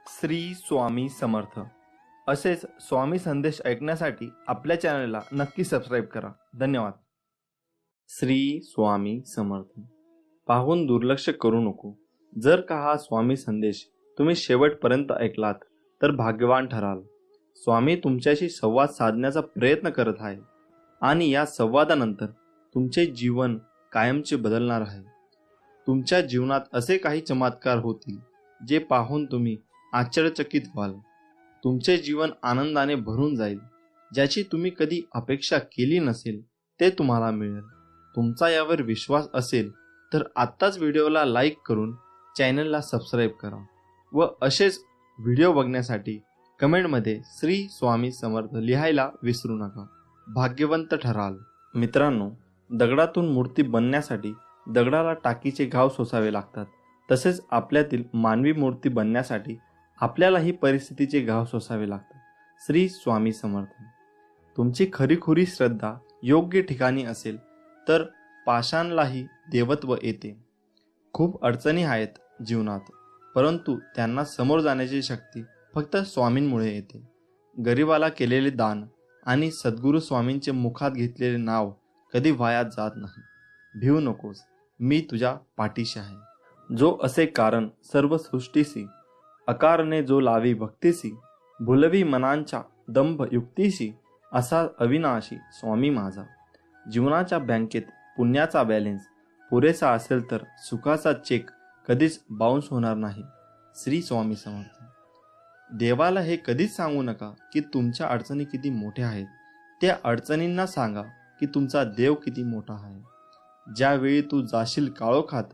श्री स्वामी समर्थ असेच स्वामी संदेश ऐकण्यासाठी आपल्या चॅनलला नक्की सबस्क्राईब करा. धन्यवाद. श्री स्वामी समर्थ. पाहून दुर्लक्ष करू नको. जर का हा स्वामी संदेश तुम्ही शेवटपर्यंत ऐकलात तर भाग्यवान ठराल. स्वामी तुमच्याशी संवाद साधण्याचा प्रयत्न करत आहे आणि या संवादानंतर तुमचे जीवन कायमचे बदलणार आहे. तुमच्या जीवनात असे काही चमत्कार होतील जे पाहून तुम्ही आश्चर्यचकित व्हाल. तुमचे जीवन आनंदाने भरून जाईल. ज्याची तुम्ही कधी अपेक्षा केली नसेल ते तुम्हाला मिळेल. तुमचा यावर विश्वास असेल तर आत्ताच व्हिडिओला लाईक करून चॅनलला सबस्क्राईब करा व असेच व्हिडिओ बघण्यासाठी कमेंटमध्ये श्री स्वामी समर्थ लिहायला विसरू नका. भाग्यवंत ठराल. मित्रांनो, दगडातून मूर्ती बनण्यासाठी दगडाला टाकीचे घाव सोसावे लागतात. तसेच आपल्यातील मानवी मूर्ती बनण्यासाठी आपल्यालाही परिस्थितीचे घाव सोसावे लागतात. श्री स्वामी समर्थ. तुमची खरीखुरी श्रद्धा योग्य ठिकाणी असेल तर पाषाणलाही देवत्व येते. खूप अडचणी आहेत जीवनात, परंतु त्यांना समोर जाण्याची शक्ती फक्त स्वामींमुळे येते. गरिबाला केलेले दान आणि सद्गुरू स्वामींचे मुखात घेतलेले नाव कधी वाया जात नाही. भिवू नकोस, मी तुझ्या पाठीशी आहे. जो असे कारण सर्व सृष्टीसी, अकारणे जो लावी भक्तीसी, भुलवी मनांच्या दंभ युक्तीशी, असा अविनाशी स्वामी माझा. जीवनाच्या बँकेत पुण्याचा बॅलेन्स पुरेसा असेल तर सुखाचा चेक कधीच बाउन्स होणार नाही. श्री स्वामी समर्थ. देवाला हे कधीच सांगू नका की तुमच्या अडचणी किती मोठ्या आहेत. त्या अडचणींना सांगा की तुमचा देव किती मोठा आहे. ज्यावेळी तू जाशील काळोखात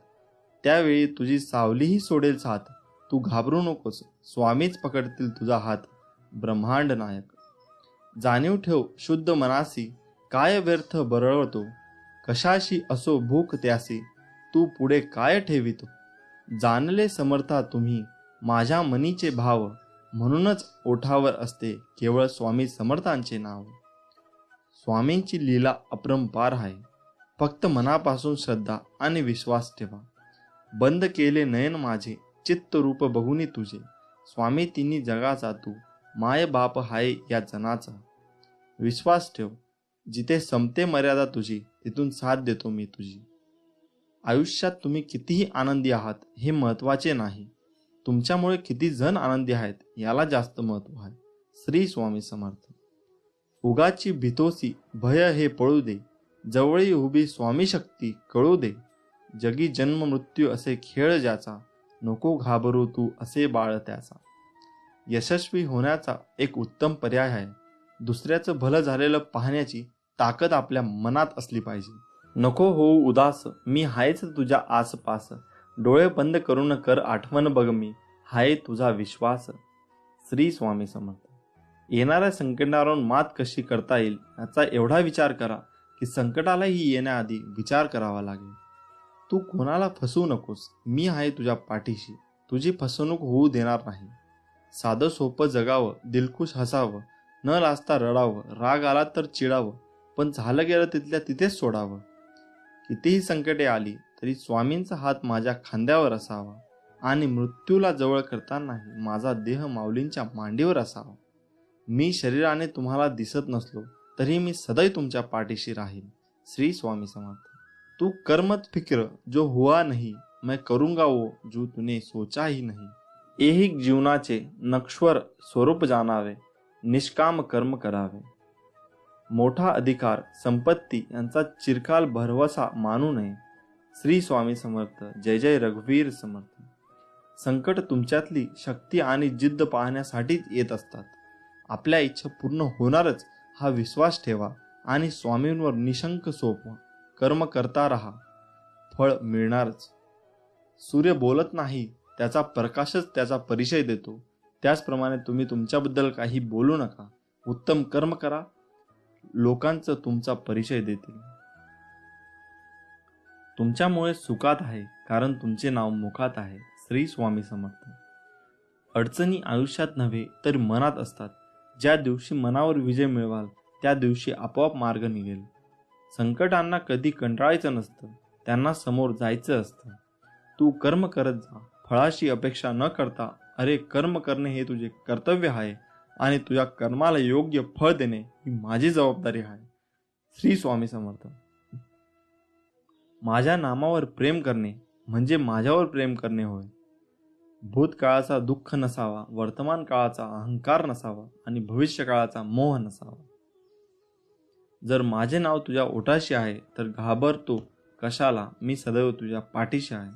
त्यावेळी तुझी सावलीही सोडेल साथ. तू घाबरू नकोस, स्वामीच पकडतील तुझा हात. ब्रह्मांड नायक. जाणीव ठेव शुद्ध मनासी, काय व्यर्थ बरळतो. कशाशी असो भूक त्यासी, तू पुढे काय ठेवितो. जाणले समर्था तुम्ही माझ्या मनीचे भाव, म्हणूनच ओठावर असते केवळ स्वामी समर्थांचे नाव. स्वामींची लीला अपरंपार आहे. फक्त मनापासून श्रद्धा आणि विश्वास ठेवा. बंद केले नयन माझे चित्त रूप बघुनी तुझे. स्वामी तिन्ही जगाचा तू, माय बाप हाय या जनाचा. विश्वास ठेव, जिथे संपते मर्यादा तुझी तिथून साथ देतो मी तुझी. आयुष्यात तुम्ही कितीही आनंदी आहात हे महत्त्वाचे नाही, तुमच्यामुळे किती जण आनंदी आहेत याला जास्त महत्त्व आहे. श्री स्वामी समर्थ. उगाची भीतोसी भय हे पळू दे, जवळी उभी स्वामी शक्ती कळू दे. जगी जन्म मृत्यू असे खेळ ज्याचा, नको घाबरू तू असे बाळ त्याचा. यशस्वी होण्याचा एक उत्तम पर्याय आहे. दुसऱ्याचं भलं झालेलं पाहण्याची ताकद आपल्या मनात असली पाहिजे. नको होऊ उदास, मी हायच तुझ्या आसपास. डोळे बंद करून कर आठवण बघ मी, हाय तुझा विश्वास. श्री स्वामी समर्थ. येणाऱ्या संकटावर मात कशी करता येईल याचा एवढा विचार करा की संकटालाही येण्याआधी विचार करावा लागेल. तू कोणाला फसवू नकोस, मी आहे तुझ्या पाठीशी. तुझी फसवणूक होऊ देणार नाही. साधं सोपं जगावं, दिलखुश हसावं, न लाजता रडावं, राग आला तर चिडावं, पण झालं गेलं तिथल्या तिथेच सोडावं. कितीही संकटे आली तरी स्वामींचा हात माझ्या खांद्यावर असावा आणि मृत्यूला जवळ करतानाही माझा देह माऊलींच्या मांडीवर असावा. मी शरीराने तुम्हाला दिसत नसलो तरी मी सदैव तुमच्या पाठीशी राहील. श्री स्वामी समर्थ. तू कर्मत फिक्र जो हुआ नहीं, मैं करूंगा वो जो तूने सोचा ही नहीं. ऐहिक जीवनाचे नश्वर स्वरूप जाणावे, निष्काम कर्म करावे. मोठा अधिकार संपत्ती यांचा चिरकाल भरवसा मानू नये. श्री स्वामी समर्थ. जय जय रघुवीर समर्थ. संकट तुमच्यातली शक्ती आणि जिद्द पाहण्यासाठीच येत असतात. आपल्या इच्छा पूर्ण होणारच हा विश्वास ठेवा आणि स्वामींवर निशंक सोपवा. कर्म करता राहा, फळ मिळणारच. सूर्य बोलत नाही, त्याचा प्रकाशच त्याचा परिचय देतो. त्याचप्रमाणे तुम्ही तुमच्याबद्दल काही बोलू नका. उत्तम कर्म करा, लोकांचं तुमचा परिचय देतील. तुमच्यामुळे सुखात आहे कारण तुमचे नाव मुखात आहे. श्री स्वामी समर्थ. अडचणी आयुष्यात नव्हे तर मनात असतात. ज्या दिवशी मनावर विजय मिळवाल त्या दिवशी आपोआप मार्ग निघेल. संकटांना कधी कंटाळायचं नसतं, त्यांना समोर जायचं असतं. तू कर्म करत जा, फळाची अपेक्षा न करता अरे कर्म करणे हे तुझे कर्तव्य आहे आणि तुझ्या कर्माला योग्य फळ देणे ही माझी जबाबदारी आहे. श्री स्वामी समर्थ. माझ्या नामावर प्रेम करणे म्हणजे माझ्यावर प्रेम करणे होय. भूतकाळाचा दुःख नसावा, वर्तमान काळाचा अहंकार नसावा आणि भविष्य काळाचा मोह नसावा. जर माझे नाव तुझ्या ओठाशी आहे तर घाबरतो कशाला, मी सदैव तुझ्या पाठीशी आहे.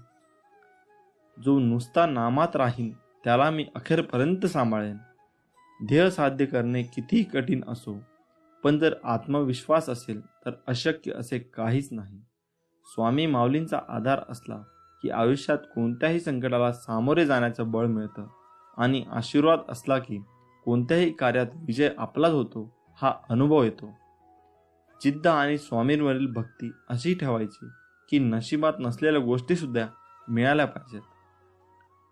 जो नुसता नामात राहील त्याला मी अखेरपर्यंत सांभाळेन. ध्येय साध्य करणे कितीही कठीण असो, पण जर आत्मविश्वास असेल तर अशक्य असे काहीच नाही. स्वामी माऊलींचा आधार असला की आयुष्यात कोणत्याही संकटाला सामोरे जाण्याचं बळ मिळतं आणि आशीर्वाद असला की कोणत्याही कार्यात विजय आपलाच होतो हा अनुभव येतो. जिद्द आणि स्वामींवरील भक्ती अशी ठेवायची की नशिबात नसलेल्या गोष्टी सुद्धा मिळाल्या पाहिजेत.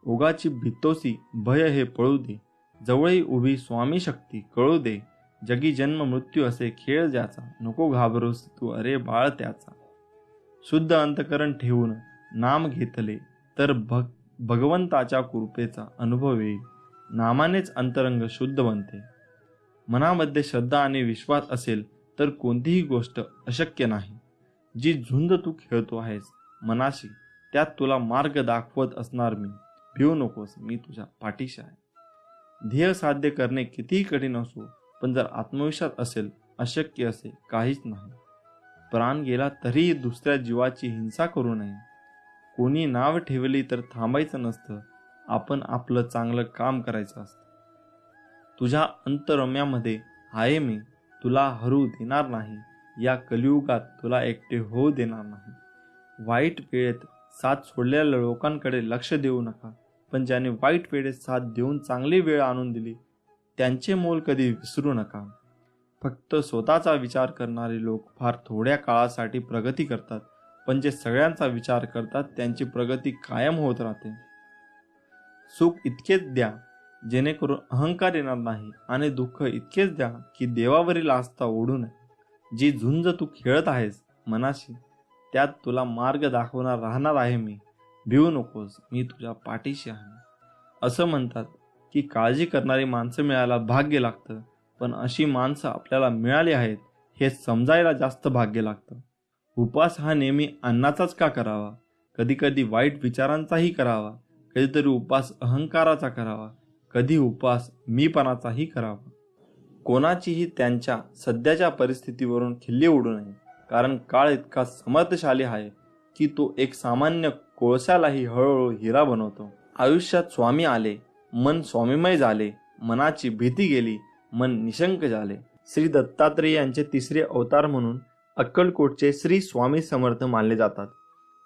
ओगाची भितोसी भय हे पळू दे, जवळही उभी स्वामी शक्ती कळू दे. जगी जन्म मृत्यू असे खेळ ज्याचा, नको घाबरूस तू अरे बाळ त्याचा. शुद्ध अंतकरण ठेवून नाम घेतले तर भगवंताच्या कृपेचा अनुभव येईल. नामानेच अंतरंग शुद्ध बनते. मनामध्ये श्रद्धा आणि विश्वास असेल तर कोणतीही गोष्ट अशक्य नाही. जी झुंज तू खेळतो आहेस मनाशी, त्यात तुला मार्ग दाखवत असणार मी. भिवू नकोस, मी तुझ्या पाठीशी आहे. ध्येय साध्य करणे कितीही कठीण असो, पण जर आत्मविश्वास असेल अशक्य असे काहीच नाही. प्राण गेला तरीही दुसऱ्या जीवाची हिंसा करू नये. कोणी नाव ठेवली तर थांबायचं नसतं, आपण आपलं चांगलं काम करायचं असतं. तुझ्या अंतरम्यामध्ये आहे मी, तुला हरू देणार नाही. या कलियुगात तुला एकटे होऊ देणार नाही. वाईट वेळेत साथ सोडलेल्या लोकांकडे लक्ष देऊ नका, पण ज्याने वाईट वेळेत साथ देऊन चांगली वेळ आणून दिली त्यांचे मोल कधी विसरू नका. फक्त स्वतःचा विचार करणारे लोक फार थोड्या काळासाठी प्रगती करतात, पण जे सगळ्यांचा विचार करतात त्यांची प्रगती कायम होत राहते. सुख इतकेच द्या जेणेकरून अहंकार येणार नाही आणि दुःख इतकेच द्या की देवावरील आस्था ओढू नये. जी झुंज तू खेळत आहेस मनाशी, त्यात तुला मार्ग दाखवणार राहणार आहे मी. भिवू नकोस, मी तुझ्या पाठीशी आहे. असं म्हणतात की काळजी करणारी माणसं मिळायला भाग्य लागतं, पण अशी माणसं आपल्याला मिळाली आहेत हे समजायला जास्त भाग्य लागतं. उपवास हा नेहमी अन्नाचाच का करावा? कधी कधी वाईट विचारांचाही करावा. कधीतरी उपवास अहंकाराचा करावा. कधी उपवास मीपणाचाही करावा. कोणाचीही त्यांच्या सध्याच्या परिस्थितीवरून खिल्ली उडू नये, कारण काळ इतका समर्थशाली आहे की तो एक सामान्य कोळशालाही हळूहळू हिरा बनवतो. आयुष्यात स्वामी आले, मन स्वामीमय झाले. मनाची भीती गेली, मन निशंक झाले. श्री दत्तात्रेय यांचे तिसरे अवतार म्हणून अक्कलकोटचे श्री स्वामी समर्थ मानले जातात.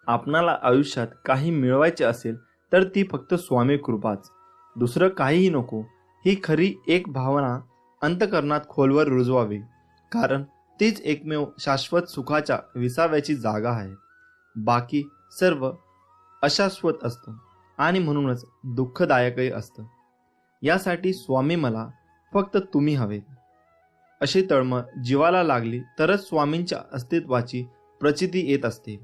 आपणाला आयुष्यात काही मिळवायचे असेल तर ती फक्त स्वामी कृपाच, दुसरं काहीही नको. ही खरी एक भावना अंतकरणात खोलवर रुजवावी, कारण तीच एकमेव शाश्वत सुखाच्या विसाव्याची जागा आहे. बाकी सर्व अशाश्वत असतं आणि म्हणूनच दुःखदायकही असतं. यासाठी स्वामी मला फक्त तुम्ही हवे अशी तळमळ जीवाला लागली तरच स्वामींच्या अस्तित्वाची प्रचिती येत असते.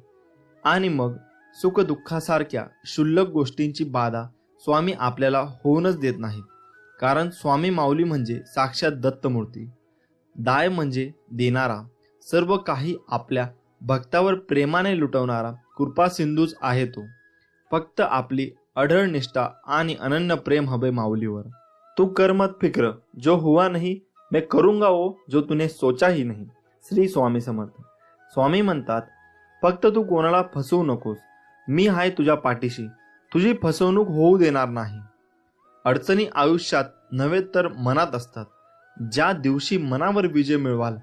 आणि मग सुखदुःखासारख्या क्षुल्लक गोष्टींची बाधा स्वामी आपल्याला होऊनच देत नाहीत. कारण स्वामी माऊली म्हणजे साक्षात दत्तमूर्ती. दाय म्हणजे देणारा, सर्व काही आपल्या भक्तावर प्रेमाने लुटवणारा कृपा सिंधूच आहे तो. फक्त आपली अढळ निष्ठा आणि अनन्य प्रेम हवे माऊलीवर. तू कर मत फिक्र, जो हुआ नहीं मैं करूंगा वो जो तूने सोचा ही नहीं. श्री स्वामी समर्थ. स्वामी म्हणतात, फक्त तू कोणाला फसवू नकोस, मी आहे तुझ्या पाठीशी. तुझी फसवणूक होऊ देणार नाही. अडचणी आयुष्यात नव्हे तर मनात असतात. ज्या दिवशी मनावर विजय मिळवाल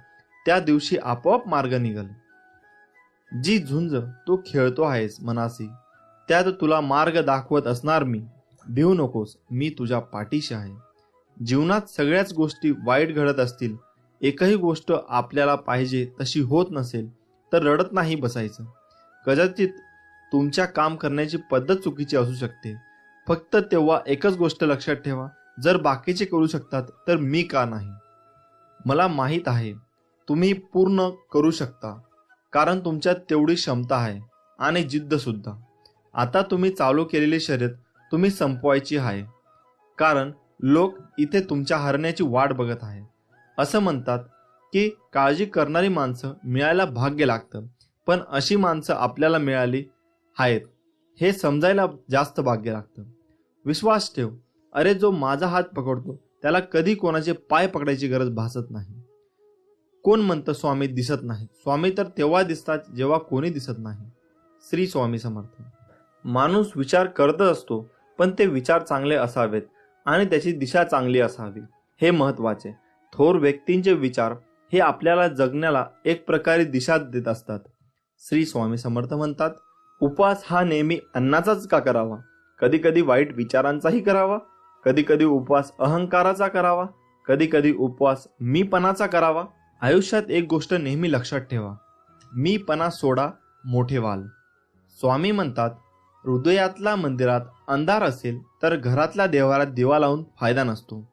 त्या दिवशी आपोआप मार्ग निघल. जी झुंज तू खेळतो आहेस मनाशी, त्यात तुला मार्ग दाखवत असणार मी. भिवू नकोस, मी तुझ्या पाठीशी आहे. जीवनात सगळ्याच गोष्टी वाईट घडत असतील, एकही गोष्ट आपल्याला पाहिजे तशी होत नसेल तर रडत नाही बसायचं. कदाचित तुमच्या काम करण्याची पद्धत चुकीची असू शकते. फक्त तेव्हा एकच गोष्ट लक्षात ठेवा, जर बाकीचे करू शकतात तर मी का नाही. मला माहीत आहे तुम्ही पूर्ण करू शकता, कारण तुमच्यात तेवढी क्षमता आहे आणि जिद्द सुद्धा. आता तुम्ही चालू केलेली शर्यत तुम्ही संपवायची आहे. कारण लोक इथे तुमच्या हरण्याची वाट बघत आहे. असं म्हणतात की काळजी करणारी माणसं मिळायला भाग्य लागतं, पण अशी माणसं आपल्याला मिळाली आहेत हे समजायला जास्त भाग्य लागतं. विश्वास ठेव, अरे जो माझा हात पकडतो त्याला कधी कोणाचे पाय पकडायची गरज भासत नाही. कोण म्हणतं स्वामी दिसत नाही? स्वामी तर तेव्हा दिसतात जेव्हा कोणी दिसत नाही. श्री स्वामी समर्थ. माणूस विचार करत असतो, पण ते विचार चांगले असावेत आणि त्याची दिशा चांगली असावी, हे महत्वाचे. थोर व्यक्तींचे विचार हे आपल्याला जगण्याला एक प्रकारे दिशा देत असतात. श्री स्वामी समर्थ म्हणतात, उपवास हा नेहमी अन्नाचाच का करावा? कधी कधी वाईट विचारांचाही करावा, कधी कधी उपवास अहंकाराचा करावा, कधी कधी उपवास मीपणाचा करावा. आयुष्यात एक गोष्ट नेहमी लक्षात ठेवा, मीपणा सोडा, मोठे व्हाल. स्वामी म्हणतात, हृदयातल्या मंदिरात अंधार असेल तर घरातल्या देवारात दिवा लावून फायदा नसतो.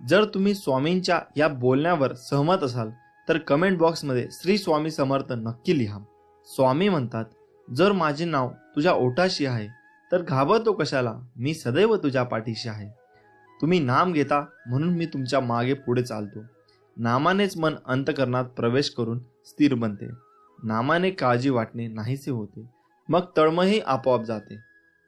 जर तुम्ही स्वामींच्या या बोलण्यावर सहमत असाल तर कमेंट बॉक्समध्ये श्री स्वामी समर्थ नक्की लिहा. स्वामी म्हणतात, जर माझे नाव तुझ्या ओठाशी आहे तर घाबरतो कशाला? मी सदैव तुझ्या पाठीशी आहे. तुम्ही नाम घेता म्हणून मी तुमच्या मागे पुढे चालतो. नामानेच मन अंतःकरणात प्रवेश करून स्थिर बनते. नामाने काळजी वाटणे नाहीसे होते, मग तळमळही आपोआप जाते.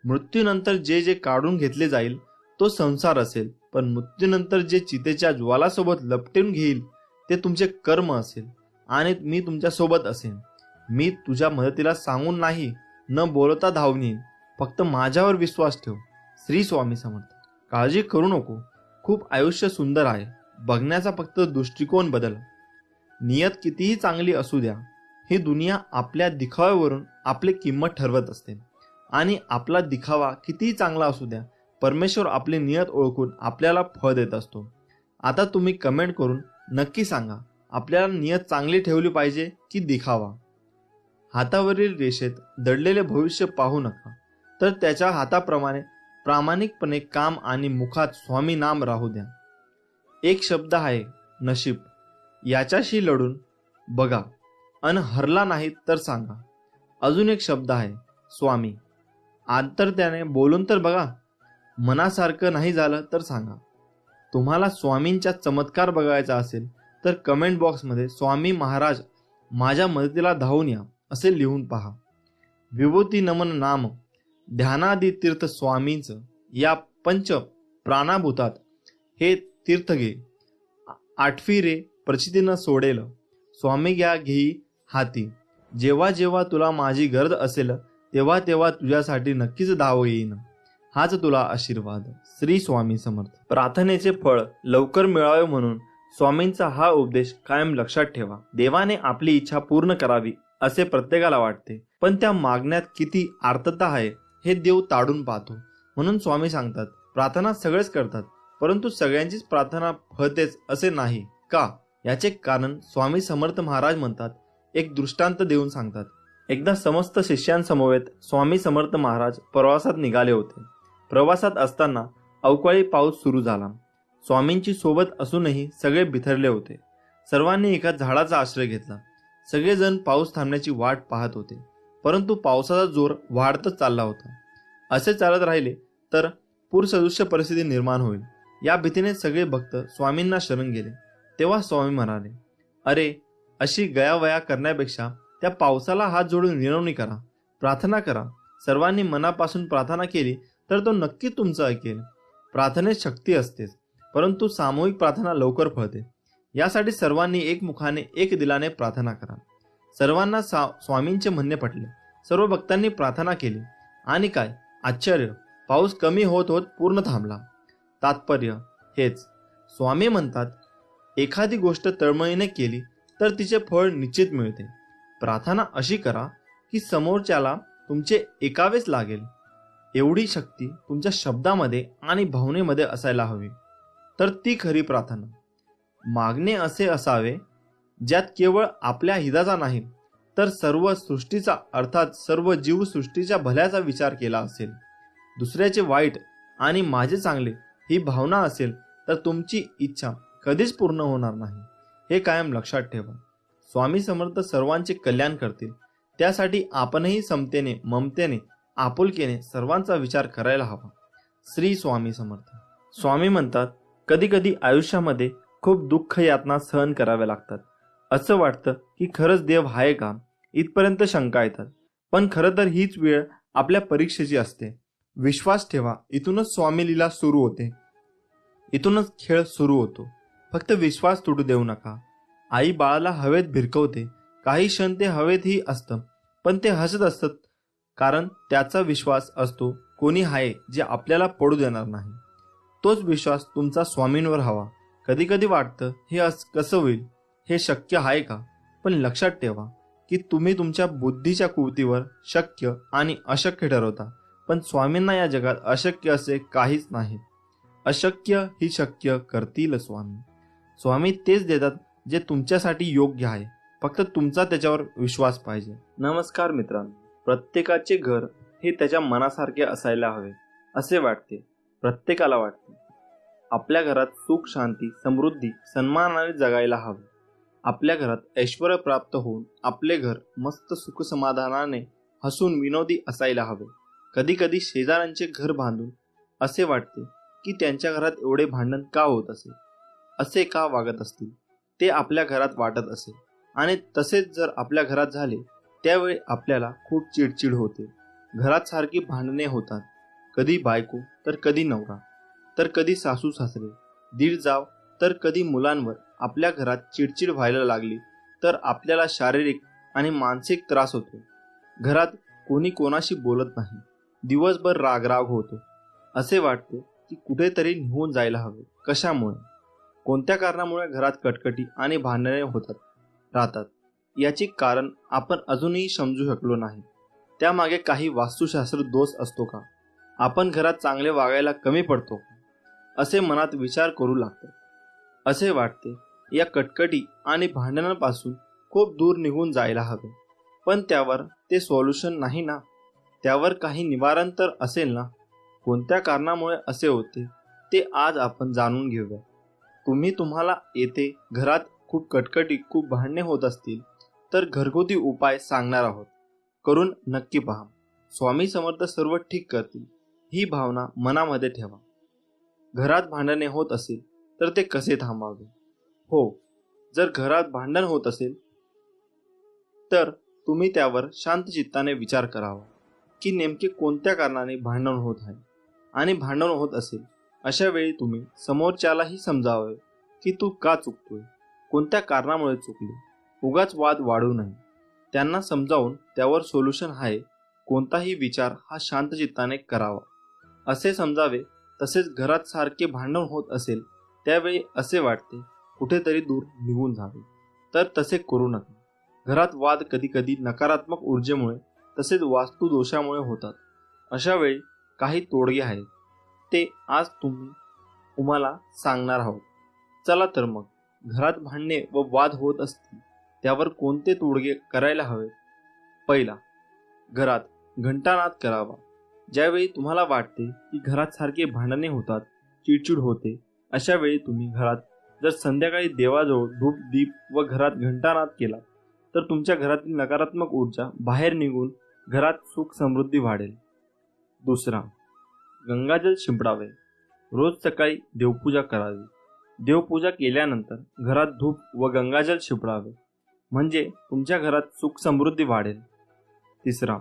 मृत्यूनंतर जे जे काढून घेतले जाईल तो संसार असेल, पण मृत्यूनंतर जे चितेच्या ज्वालासोबत लपटून घेईल ते तुमचे कर्म असेल आणि मी तुमच्या सोबत असेन. मी तुझ्या मदतीला सांगून नाही, न बोलता धावून येईन. फक्त माझ्यावर विश्वास ठेव. श्री स्वामी समर्थ. काळजी करू नको, खूप आयुष्य सुंदर आहे. बघण्याचा फक्त दृष्टिकोन बदल. नियत कितीही चांगली असू द्या, ही दुनिया आपल्या दिखाव्यावरून आपली किंमत ठरवत असते. आणि आपला दिखावा कितीही चांगला असू द्या, परमेश्वर आपली नियत ओळखून आपल्याला फळ देत असतो. आता तुम्ही कमेंट करून नक्की सांगा, आपल्याला नियत चांगली ठेवली पाहिजे की दिखावा? हातावरील रेषेत दडलेले भविष्य पाहू नका, तर त्याच्या हाताप्रमाणे प्रामाणिकपणे काम आणि मुखात स्वामी नाम राहू द्या. एक शब्द आहे नशीब, याच्याशी लढून बघा अन हरला नाही तर सांगा. अजून एक शब्द आहे स्वामी, आंतरत्याने बोलून तर बघा. मनासारखं नाही झालं तर सांगा. तुम्हाला स्वामींचा चमत्कार बघायचा असेल तर कमेंट बॉक्समध्ये स्वामी महाराज माझ्या मदतीला धावून या असे लिहून पहा. विभूती नमन नाम ध्यानादी तीर्थ स्वामींचं या पंच प्राणाभूतात हे तीर्थ घे. आठवी रे प्रचितीनं सोडेल, स्वामी घ्या घेई हाती. जेव्हा जेव्हा तुला माझी गरज असेल तेव्हा तेव्हा तुझ्यासाठी नक्कीच धाव येईन. हाच तुला आशीर्वाद. श्री स्वामी समर्थ. प्रार्थनेचे फळ लवकर मिळावे म्हणून स्वामींचा हा उपदेश कायम लक्षात ठेवा. देवाने आपली इच्छा पूर्ण करावी असे प्रत्येकाला वाटते, पण त्या मागण्यात किती आर्तता आहे हे देव ताडून पाहतो. म्हणून स्वामी सांगतात, प्रार्थना सगळेच करतात, परंतु सगळ्यांचीच प्रार्थना फळतेच असे नाही का? याचे कारण स्वामी समर्थ महाराज म्हणतात, एक दृष्टांत देऊन सांगतात. एकदा समस्त शिष्यांसमवेत स्वामी समर्थ महाराज प्रवासात निघाले होते. प्रवासात असताना अवकाळी पाऊस सुरू झाला. स्वामींची सोबत असूनही सगळे बिथरले होते. सर्वांनी एका झाडाचा आश्रय घेतला. सगळेजण पाऊस थांबण्याची वाट पाहत होते, परंतु पावसाचा जोर वाढतच चालला होता. असे चालत राहिले तर पूरसदृश्य परिस्थिती निर्माण होईल या भीतीने सगळे भक्त स्वामींना शरण गेले. तेव्हा स्वामी म्हणाले, अरे, अशी गयावया करण्यापेक्षा त्या पावसाला हात जोडून विनवणी करा, प्रार्थना करा. सर्वांनी मनापासून प्रार्थना केली तर तो नक्की तुमचं ऐकेल. प्रार्थनेत शक्ती असतेच, परंतु सामूहिक प्रार्थना लवकर फळते. यासाठी सर्वांनी एकमुखाने एक दिलाने प्रार्थना करा. सर्वांना स्वामींचे म्हणणे पटले. सर्व भक्तांनी प्रार्थना केली आणि काय आश्चर्य, पाऊस कमी होत होत पूर्ण थांबला. तात्पर्य हेच, स्वामी म्हणतात, एखादी गोष्ट तळमळीने केली तर तिचे फळ निश्चित मिळते. प्रार्थना अशी करा की समोरच्याला तुमचे ऐकावेच लागेल. एवढी शक्ती तुमच्या शब्दामध्ये आणि भावनेमध्ये असायला हवी, तर ती खरी प्रार्थना. मागणे असे असावे ज्यात केवळ आपल्या हिताचा नाही तर सर्व सृष्टीचा, अर्थात सर्व जीवसृष्टीच्या भल्याचा विचार केला असेल. दुसऱ्याचे वाईट आणि माझे चांगले ही भावना असेल तर तुमची इच्छा कधीच पूर्ण होणार नाही. हे कायम लक्षात ठेवा. स्वामी समर्थ सर्वांचे कल्याण करतील, त्यासाठी आपणही समतेने, ममतेने, आपुलकेने सर्वांचा विचार करायला हवा. श्री स्वामी समर्थ. स्वामी म्हणतात, कधी कधी आयुष्यामध्ये खूप दुःख यातना सहन कराव्या लागतात. असं वाटतं की खरंच देव आहे का, इथपर्यंत शंका येतात. पण खरं तर हीच वेळ आपल्या परीक्षेची असते. विश्वास ठेवा, इथूनच स्वामी लीला सुरू होते, इथूनच खेळ सुरू होतो. फक्त विश्वास तुटू देऊ नका. आई बाळाला हवेत भिरकवते, काही क्षण ते हवेतही असतं, पण ते हसत असतात, कारण त्याचा विश्वास असतो कोणी आहे जे आपल्याला पडू देणार नाही. तोच विश्वास तुमचा स्वामींवर हवा. कधी कधी वाटतं हे कसं होईल, हे शक्य आहे का? पण लक्षात ठेवा की तुम्ही तुमच्या बुद्धीच्या कुवतीवर शक्य आणि अशक्य ठरवता, पण स्वामींना या जगात अशक्य असे काहीच नाही. अशक्य ही शक्य करतील स्वामी. स्वामी तेच देतात जे तुमच्यासाठी योग्य आहे, फक्त तुमचा त्याच्यावर विश्वास पाहिजे. नमस्कार मित्रांनो, प्रत्येकाचे घर हे त्याच्या मनासारखे असायला हवे असे वाटते. प्रत्येकाला वाटते आपल्या घरात सुख, शांती, समृद्धी, सन्मानाने जगायला हवे. आपल्या घरात ऐश्वर्य प्राप्त होऊन आपले घर मस्त सुख समाधानाने हसून विनोदी असायला हवे. कधी कधी शेजाऱ्यांचे घर बांधून असे वाटते की त्यांच्या घरात एवढे भांडण का होत असेल, असे का वागत असतील, ते आपल्या घरात वाटत असेल. आणि तसेच जर आपल्या घरात झाले त्यावेळी आपल्याला खूप चिडचिड होते. घरात सारखी भांडणे होतात, कधी बायको तर कधी नवरा, तर कधी सासू सासरे, दीर जाव, तर कधी मुलांवर. आपल्या घरात चिडचिड व्हायला लागली तर आपल्याला शारीरिक आणि मानसिक त्रास होतो. घरात कोणी कोणाशी बोलत नाही, दिवसभर रागराग होतो. असे वाटते की कुठेतरी निघून जायला हवे. कशामुळे, कोणत्या कारणामुळे घरात कटकटी आणि भांडणे होतात राहतात, याची कारण आपण अजूनही समजू शकलो नाही. त्यामागे काही वास्तुशास्त्र दोष असतो का? आपण घरात चांगले वागायला कमी पडतो का? असे मनात विचार करू लागतात. असे वाटते या कटकटी आणि भांडणांपासून खूप दूर निघून जायला हवे. पण त्यावर ते सोल्युशन नाही ना, त्यावर काही निवारण तर असेल ना. कोणत्या कारणामुळे असे होते ते आज आपण जाणून घेऊया. तुम्हाला येथे घरात खूप कटकटी, खूप भांडणे होत असतील तर घरगुती उपाय सांगणार आहोत, करून नक्की पहा. स्वामी समर्थ सर्व ठीक करतील, ही भावना मनामध्ये ठेवा. घरात भांडणे होत असेल तर ते कसे थांबावे? हो, जर घरात भांडण होत असेल तर तुम्ही त्यावर शांत चित्ताने विचार करावा की नेमके कोणत्या कारणाने भांडण होत आहे. आणि भांडण होत असेल अशा वेळी तुम्ही समोरच्यालाही समजावे की तू का चुकतोय, कोणत्या कारणामुळे चुकली. उगाच वाद वाढू नये. त्यांना समजावून त्यावर सोल्युशन आहे कोणताही विचार हा शांत चित्ताने करावा असे समजावे. तसेच घरात सारखे भांडण होत असेल त्यावेळी असे वाटते कुठेतरी दूर निघून जावे, तर तसे करू नका. घरात वाद कधी कधी नकारात्मक ऊर्जेमुळे तसेच वास्तुदोषामुळे होतात. अशा वेळी काही तोडगे आहेत, ते आज तुम्हाला सांगणार आहोत. चला तर मग, घरात भांडणे व वाद होत असतील त्यावर कोणते तोडगे करायला हवे? पहिला, घरात घंटानाद करावा. ज्यावेळी तुम्हाला वाटते की घरात सारखे भांडणे होतात, चिडचिड होते, अशा वेळी तुम्ही घरात जर संध्याकाळी देवाजवळ धूप दीप व घरात घंटानाद केला तर तुमच्या घरातील नकारात्मक ऊर्जा बाहेर निघून घरात सुख समृद्धी वाढेल. दुसरा, गंगाजल शिंपडावे. रोज सकाळी देवपूजा करावी. देवपूजा केल्यानंतर घरात धूप व गंगाजल शिंपडावे, म्हणजे तुमच्या घरात सुख समृद्धी वाढेल. तिसरा,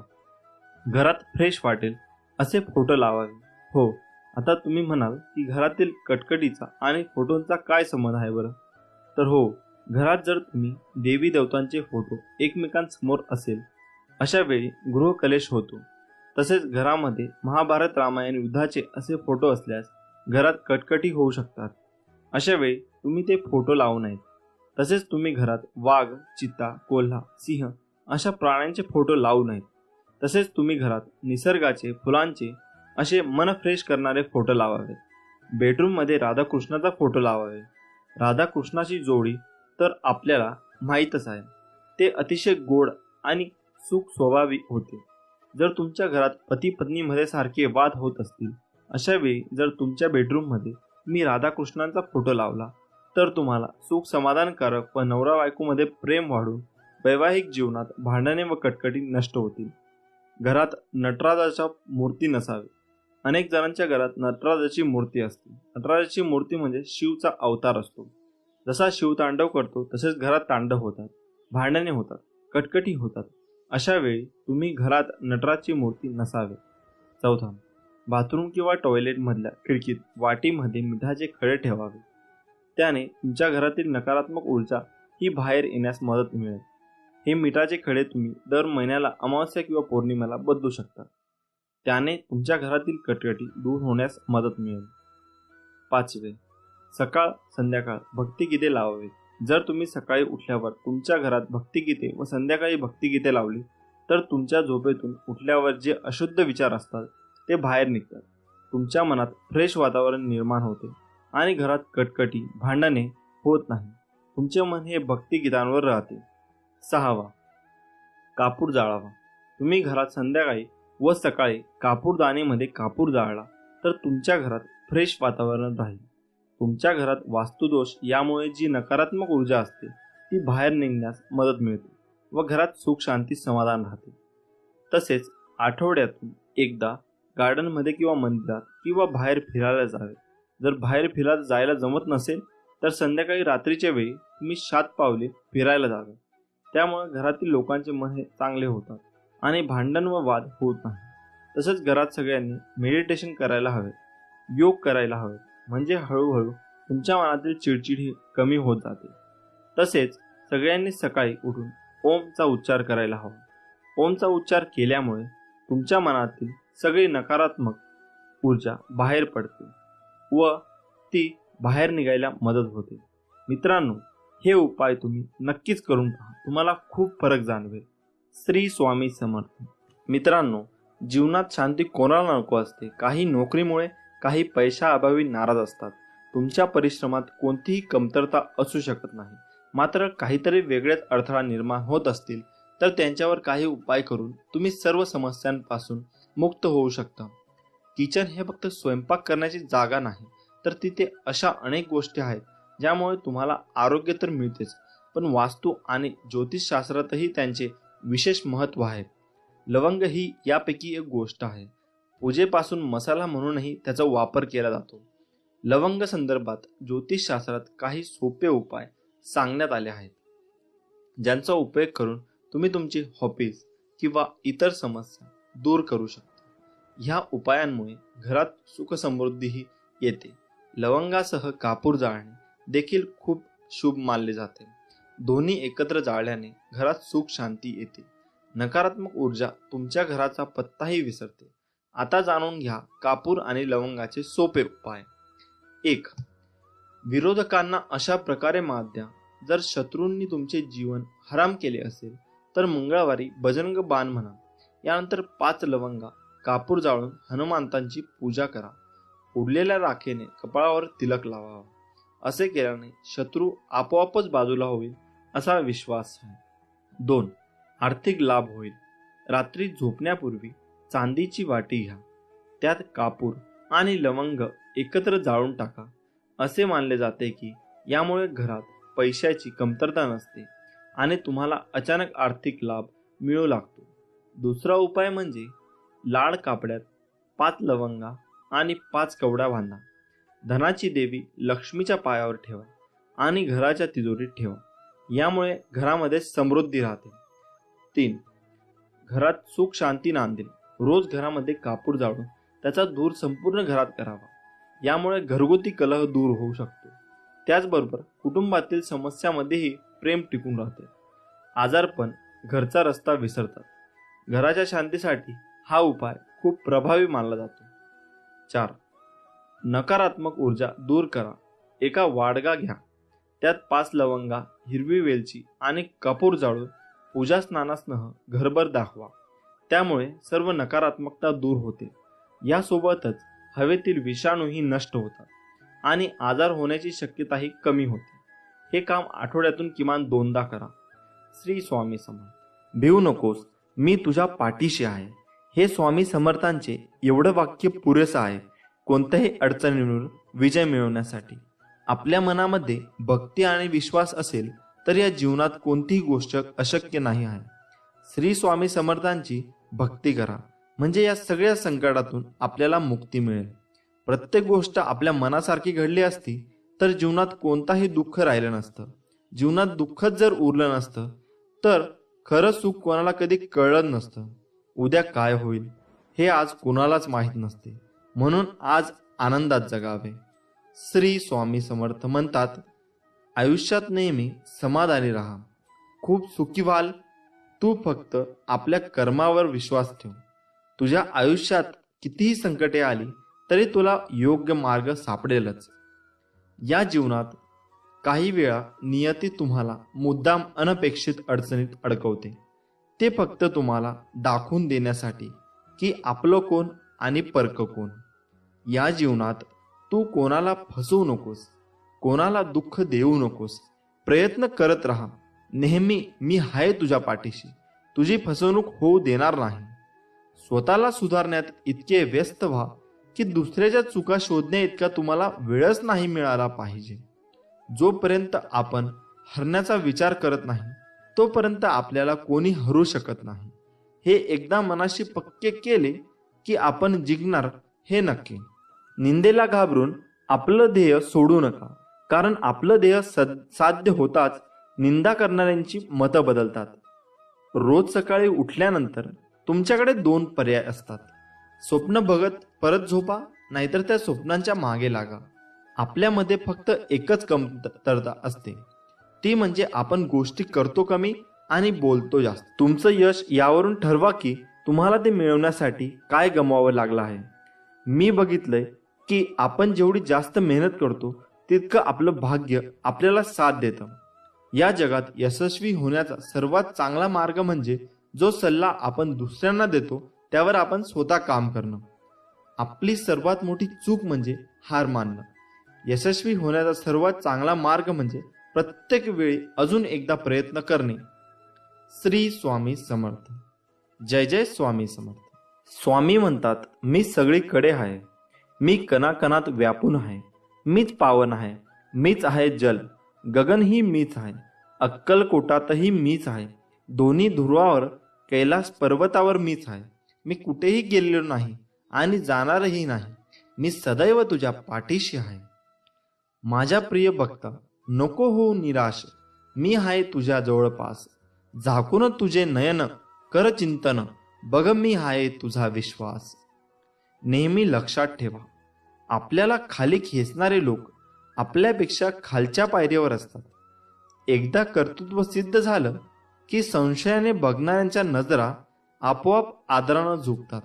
घरात फ्रेश वाटेल असे फोटो लावावे. हो, आता तुम्ही म्हणाल की घरातील कटकटीचा आणि फोटोंचा काय संबंध आहे बरं? तर हो, घरात जर तुम्ही देवी देवतांचे फोटो एकमेकांसमोर असेल अशा वेळी गृहकलेश होतो. तसेच घरामध्ये महाभारत रामायण युद्धाचे असे फोटो असल्यास घरात कटकटी होऊ शकतात. अशा वेळी तुम्ही ते फोटो लावू नयेत. तसेच तुम्ही घरात वाघ, चित्ता, कोल्हा, सिंह अशा प्राण्यांचे फोटो लावू नयेत. तसेच तुम्ही घरात निसर्गाचे, फुलांचे असे मन फ्रेश करणारे फोटो लावावे. बेडरूममध्ये राधाकृष्णाचा फोटो लावावे. राधाकृष्णाची जोडी तर आपल्याला माहीतच आहे, ते अतिशय गोड आणि सुख स्वभावी होते. जर तुमच्या घरात पती पत्नीमध्ये सारखे वाद होत असतील अशा वेळी जर तुमच्या बेडरूममध्ये मी राधाकृष्णांचा फोटो लावला तर तुम्हाला सुख समाधानकारक व नवरा बायकोमध्ये प्रेम वाढून वैवाहिक जीवनात भांडणे व कटकटी नष्ट होतील. घरात नटराजाच्या मूर्ती नसावी. अनेक जणांच्या घरात नटराजाची मूर्ती असते. नटराजाची मूर्ती म्हणजे शिवचा अवतार असतो. जसा शिव तांडव करतो तसेच घरात तांडव होतात, भांडणे होतात, कटकटी होतात. अशा वेळी तुम्ही घरात नटराजची मूर्ती नसावे. चौथा, बाथरूम किंवा टॉयलेट मधल्या खिडकीत वाटीमध्ये मिठाचे खडे ठेवावे. त्याने तुमच्या घरातील नकारात्मक ऊर्जा ही बाहेर येण्यास मदत मिळेल. हे मिठाचे खडे तुम्ही दर महिन्याला अमावस्या किंवा पौर्णिमेला बदलू शकता. त्याने तुमच्या घरातील कटकटी दूर होण्यास मदत मिळेल. पाचवे, सकाळ संध्याकाळ भक्तिगीते लावावे. जर तुम्ही सकाळी उठल्यावर तुमच्या घरात भक्तिगीते व संध्याकाळी भक्तिगीते लावली तर तुमच्या झोपेतून उठल्यावर जे अशुद्ध विचार असतात ते बाहेर निघतात. तुमच्या मनात फ्रेश वातावरण निर्माण होते आणि घरात कटकटी भांडणे होत नाही. तुमचे मन हे भक्तिगीतांवर राहते. सहावा, कापूर जाळावा. तुम्ही घरात संध्याकाळी व सकाळी कापूरदानीमध्ये कापूर जाळला तर तुमच्या घरात फ्रेश वातावरण राहील. तुमच्या घरात वास्तुदोष यामुळे जी नकारात्मक ऊर्जा असते ती बाहेर निघण्यास मदत मिळते व घरात सुख शांती समाधान राहते. तसेच आठवड्यातून एकदा गार्डनमध्ये किंवा मंदिरात किंवा बाहेर फिरायला जावे. जर बाहेर फिरायला जायला जमत नसेल तर संध्याकाळी रात्रीच्या वेळी तुम्ही 7 पावले फिरायला जावे. त्यामुळे घरातील लोकांचे मन हे चांगले होतात आणि भांडण व वाद होत नाही. तसेच घरात सगळ्यांनी मेडिटेशन करायला हवे, योग करायला हवे, म्हणजे हळूहळू तुमच्या मनातील चिडचिड ही कमी होत जाते. तसेच सगळ्यांनी सकाळी उठून ओमचा उच्चार करायला हवा. ओमचा उच्चार केल्यामुळे तुमच्या मनातील सगळी नकारात्मक ऊर्जा बाहेर पडते व ती बाहेर निघायला मदत होते. मित्रांनो, हे उपाय तुम्ही नक्कीच करून पहा, तुम्हाला खूप फरक जाणवेल. श्री स्वामी समर्थ. मित्रांनो, जीवनात शांती कोणाला नको असते. काही नोकरीमुळे, काही पैशाअभावी नाराज असतात. तुमच्या परिश्रमात कोणतीही कमतरता असू शकत नाही. मात्र काहीतरी वेगळेच अडथळा निर्माण होत असतील तर त्यांच्यावर काही उपाय करून तुम्ही सर्व समस्यांपासून मुक्त होऊ शकता. किचन हे फक्त स्वयंपाक करण्याची जागा नाही, तर तिथे अशा अनेक गोष्टी आहेत ज्यामुळे तुम्हाला आरोग्य तर मिळतेच, पण वास्तू आणि ज्योतिषशास्त्रातही त्यांचे विशेष महत्त्व आहे. लवंग ही यापैकी एक गोष्ट आहे. पूजेपासून मसाला म्हणूनही त्याचा वापर केला जातो. लवंग संदर्भात ज्योतिषशास्त्रात काही सोपे उपाय सांगण्यात आले आहेत, ज्यांचा उपयोग करून तुम्ही तुमची हॉबीज किंवा इतर समस्या दूर करू शकता. ह्या उपायांमुळे घरात सुख समृद्धीही येते. लवंगासह कापूर जाळणे देखील खूप शुभ मानले जाते. दोन्ही एकत्र जाळल्याने घरात सुख शांती येते. नकारात्मक ऊर्जा तुमच्या घराचा पत्ताही विसरते. आता जाणून घ्या कापूर आणि लवंगाचे सोपे उपाय. 1. विरोधकांना अशा प्रकारे मात द्या. जर शत्रूंनी तुमचे जीवन हराम केले असेल तर मंगळवारी बजरंग बाण म्हणा. यानंतर 5 लवंगा कापूर जाळून हनुमंतांची पूजा करा. उरलेल्या राखेने कपाळावर तिलक लावावा. असे केल्याने शत्रू आपोआपच बाजूला होईल असा विश्वास आहे. 2. आर्थिक लाभ होईल. रात्री झोपण्यापूर्वी चांदीची वाटी घ्या. त्यात कापूर आणि लवंग एकत्र जाळून टाका. असे मानले जाते की यामुळे घरात पैशाची कमतरता नसते आणि तुम्हाला अचानक आर्थिक लाभ मिळू लागतो. दुसरा उपाय म्हणजे लाल कापड्यात 5 लवंगा आणि 5 कवड्या बांधा. धनाची देवी लक्ष्मीच्या पायावर ठेवा आणि घराच्या तिजोरीत ठेवा. यामुळे घरामध्ये समृद्धी राहते. 3. घरात सुख शांती नांदेल. रोज घरामध्ये कापूर जाळून त्याचा धूर संपूर्ण घरात करावा. यामुळे घरगुती कलह दूर होऊ शकतो. त्याचबरोबर कुटुंबातील समस्यामध्येही प्रेम टिकून राहते. आजारपण घरचा रस्ता विसरतात. घराच्या शांतीसाठी हा उपाय खूप प्रभावी मानला जातो. 4. नकारात्मक ऊर्जा दूर करा. एका वाडगा घ्या. त्यात 5 लवंगा, हिरवी वेलची आणि कापूर जाळून पूजा स्नानासह घरभर दाखवा. त्यामुळे सर्व नकारात्मकता दूर होते. यासोबतच हवेतील विषाणूही नष्ट होतात आणि आजार होण्याची शक्यताही कमी होते. हे काम आठवड्यातून किमान 2दा करा. श्री स्वामी समर्थ. भिवू नकोस, मी तुझ्या पाठीशी आहे. हे स्वामी समर्थांचे एवढं वाक्य पुरेसं आहे कोणत्याही अडचणींवर विजय मिळवण्यासाठी. आपल्या मनामध्ये भक्ती आणि विश्वास असेल तर या जीवनात कोणतीही गोष्ट अशक्य नाही आहे. श्री स्वामी समर्थांची भक्ती करा म्हणजे या सगळ्या संकटातून आपल्याला मुक्ती मिळेल. प्रत्येक गोष्ट आपल्या मनासारखी घडली असती तर जीवनात कोणताही दुःख राहिलं नसतं. जीवनात दुःखच जर उरलं नसतं तर खरं सुख कोणाला कधी कळलं नसतं. उद्या काय होईल हे आज कोणालाच माहीत नसते. म्हणून आज आनंदात जगावे. श्री स्वामी समर्थ म्हणतात, आयुष्यात नेहमी समाधानी राहा, खूप सुखी व्हाल. तू फक्त आपल्या कर्मावर विश्वास ठेव. तुझ्या आयुष्यात कितीही संकटे आली तरी तुला योग्य मार्ग सापडेलच. या जीवनात काही वेळा नियती तुम्हाला मुद्दाम अनपेक्षित अडचणीत अडकवते. ते फक्त तुम्हाला दाखवून देण्यासाठी की आपलं कोण आणि परक कोण. या जीवनात तू कोणाला फसवू नकोस, कोणाला दुःख देऊ नकोस. प्रयत्न करत राहा. नेहमी मी आहे तुझ्या पाठीशी, तुझी फसवणूक होऊ देणार नाही. स्वतःला सुधारण्यात इतके व्यस्त व्हा की दुसऱ्याच्या चुका शोधण्या इतका तुम्हाला वेळच नाही मिळाला पाहिजे. जोपर्यंत आपण हरण्याचा विचार करत नाही तोपर्यंत आपल्याला कोणी हरू शकत नाही. हे एकदा मनाशी पक्के केले की आपण जिंकणार हे नक्की. निंदेला घाबरून आपलं ध्येय सोडू नका, कारण आपलं ध्येय साध्य होताच निंदा करणाऱ्यांची मतं बदलतात. रोज सकाळी उठल्यानंतर तुमच्याकडे 2 पर्याय असतात. स्वप्न बघत परत झोपा, नाहीतर त्या स्वप्नांच्या मागे लागा. आपल्यामध्ये फक्त एकच कमतरता असते, ती म्हणजे आपण गोष्टी करतो कमी आणि बोलतो जास्त. तुमचं यश यावरून ठरवा की तुम्हाला ते मिळवण्यासाठी काय गमवावं लागलं आहे. मी बघितलंय की आपण जेवढी जास्त मेहनत करतो तितकं आपलं भाग्य आपल्याला साथ देतं. या जगात यशस्वी होण्याचा सर्वात चांगला मार्ग म्हणजे जो सल्ला आपण दुसऱ्यांना देतो त्यावर आपण स्वतः काम करणं. आपली सर्वात मोठी चूक म्हणजे हार मानणं. यशस्वी होण्याचा सर्वात चांगला मार्ग म्हणजे प्रत्येक वेळी अजून एकदा प्रयत्न करणे. श्री स्वामी समर्थ. जय जय स्वामी समर्थ. स्वामी म्हणतात, मी सगळीकडे आहे, मी कणाकणात व्यापून आहे, मीच पावन आहे, मीच आहे जल, गगनही मीच आहे, अक्कलकोटातही मीच आहे, दोन्ही ध्रुवावर कैलास पर्वतावर मीच आहे. मी कुठेही गेलेलो नाही आणि जाणारही नाही. मी सदैव तुझ्या पाठीशी आहे. माझ्या प्रिय भक्ता, नको होऊ निराश, मी आहे तुझ्या जवळपास. झाकून तुझे नयन कर चिंतन, बघ मी आहे तुझा विश्वास. नेहमी लक्षात ठेवा, आपल्याला खाली खेचणारे लोक आपल्यापेक्षा खालच्या पायरीवर असतात. एकदा कर्तृत्व सिद्ध झालं की संशयाने बघणाऱ्यांच्या नजरा आपोआप आदरानं झुकतात.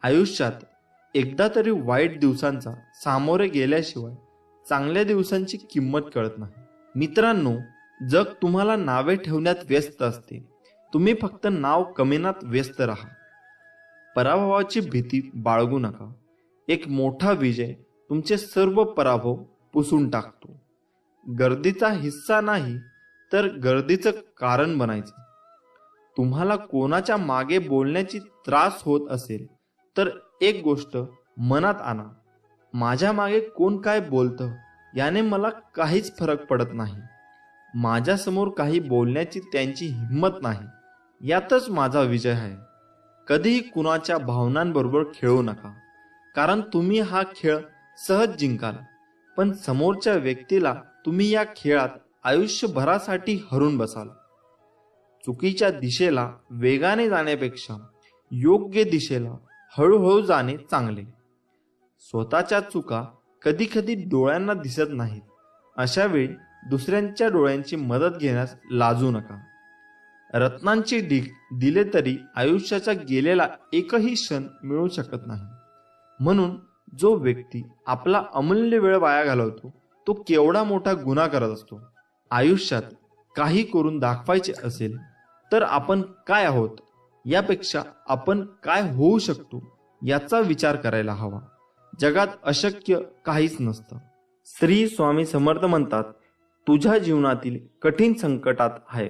आयुष्यात एकदा तरी वाईट दिवसांचा सामोरे गेल्याशिवाय चांगल्या दिवसांची किंमत कळत नाही. मित्रांनो, जग तुम्हाला नावे ठेवण्यात व्यस्त असते, तुम्ही फक्त नाव कमविण्यात व्यस्त राहा. पराभवाची भीती बाळगू नका. एक मोठा विजय तुमचे सर्व पराभव पुसून टाकतो. गर्दीचा हिस्सा नाही तर गर्दीचं कारण बनायचं. तुम्हाला कोणाच्या मागे बोलण्याची त्रास होत असेल तर एक गोष्ट मनात आणा, माझ्या मागे कोण काय बोलतं याने मला काहीच फरक पडत नाही. माझ्यासमोर काही बोलण्याची त्यांची हिंमत नाही, यातच माझा विजय आहे. कधीही कुणाच्या भावनांबरोबर खेळू नका, कारण तुम्ही हा खेळ सहज जिंकाल, पण समोरच्या व्यक्तीला तुम्ही या खेळात आयुष्यभरासाठी हरून बसाल. चुकीच्या दिशेला वेगाने जाण्यापेक्षा योग्य दिशेला हळूहळू जाणे चांगले. स्वतःच्या चुका कधी कधी डोळ्यांना दिसत नाहीत, अशा वेळी दुसऱ्यांच्या डोळ्यांची मदत घेण्यास लाजू नका. रत्नांची ढीग दिले तरी आयुष्याचा गेलेला एकही क्षण मिळू शकत नाही. म्हणून जो व्यक्ती आपला अमूल्य वेळ वाया घालवतो तो केवढा मोठा गुन्हा करत असतो. आयुष्यात काही करून दाखवायचे असेल तर आपण काय आहोत यापेक्षा आपण काय होऊ शकतो याचा विचार करायला हवा. जगात अशक्य काहीच नसतं. श्री स्वामी समर्थ म्हणतात, तुझ्या जीवनातील कठीण संकटात आहे,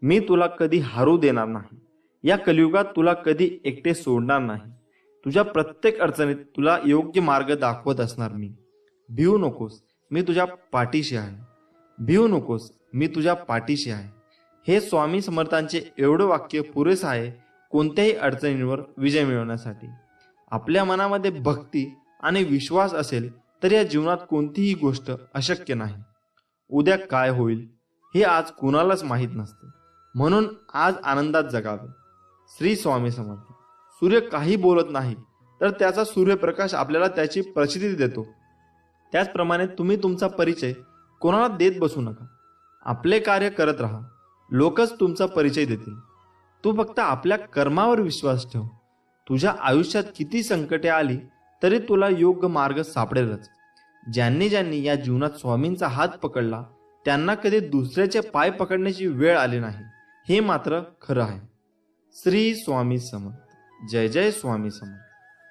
मी तुला कधी हारू देणार नाही. या कलियुगात तुला कधी एकटे सोडणार नाही. तुझ्या प्रत्येक अडचणीत तुला योग्य मार्ग दाखवत असणार मी. भिवू नकोस, मी तुझ्या पाठीशी आहे. भिवू नकोस, मी तुझ्या पाठीशी आहे. हे स्वामी समर्थांचे एवढं वाक्य पुरेसं आहे कोणत्याही अडचणींवर विजय मिळवण्यासाठी. आपल्या मनामध्ये भक्ती आणि विश्वास असेल तर या जीवनात कोणतीही गोष्ट अशक्य नाही. उद्या काय होईल हे आज कुणालाच माहीत नसते, म्हणून आज आनंदात जगावे. श्री स्वामी समर्थ. सूर्य काही बोलत नाही तर त्याचा सूर्यप्रकाश आपल्याला त्याची प्रचिती देतो. त्याचप्रमाणे तुम्ही तुमचा परिचय कोणाला देत बसू नका. आपले कार्य करत राहा, लोकच तुमचा परिचय देतील. तू फक्त आपल्या कर्मावर विश्वास ठेव. तुझ्या आयुष्यात किती संकटे आली तरी तुला योग्य मार्ग सापडेलच. ज्यांनी ज्यांनी या जीवनात स्वामींचा हात पकडला त्यांना कधी दुसऱ्याचे पाय पकडण्याची वेळ आली नाही, हे मात्र खरं आहे. श्री स्वामी समर्थ. जय जय स्वामी समर्थ.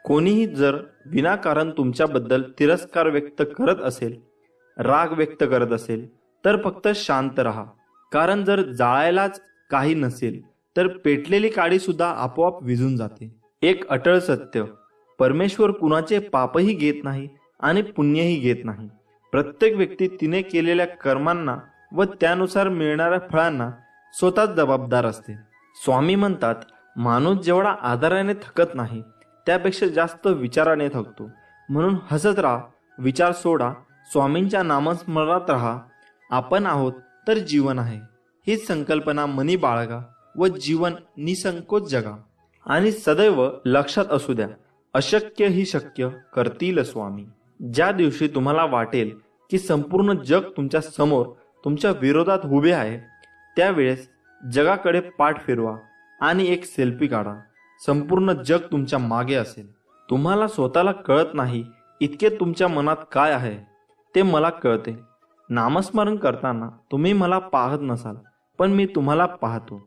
कोणीही जर विनाकारण तुमच्याबद्दल तिरस्कार व्यक्त करत असेल, राग व्यक्त करत असेल तर फक्त शांत राहा. कारण जर जाळायलाच काही नसेल तर पेटलेली काडी सुद्धा आपोआप विझून जाते. एक अटळ सत्य, परमेश्वर कुणाचे पापही घेत नाही आणि पुण्यही घेत नाही. प्रत्येक व्यक्ती तिने केलेल्या कर्मांना व त्यानुसार मिळणाऱ्या फळांना स्वतःच जबाबदार असते. स्वामी म्हणतात, माणूस जेवढा आदराने थकत नाही त्यापेक्षा जास्त विचाराने थकतो. म्हणून हसत राहा, विचार सोडा, स्वामींच्या नामस्मरणात राहा. आपण आहोत तर जीवन आहे हीच संकल्पना मनी बाळगा व जीवन निसंकोच जगा. आणि सदैव लक्षात असू द्या, अशक्य ही शक्य करतील स्वामी. ज्या दिवशी तुम्हाला वाटेल की संपूर्ण जग तुमच्या समोर तुमच्या विरोधात उभे आहे, त्यावेळेस जगाकडे पाठ फिरवा आणि एक सेल्फी काढा. संपूर्ण जग तुमच्या मागे असेल. तुम्हाला स्वतःला कळत नाही इतके तुमच्या मनात काय आहे ते मला कळते. नामस्मरण करताना तुम्ही मला पाहत नसाल, पण मी तुम्हाला पाहतो,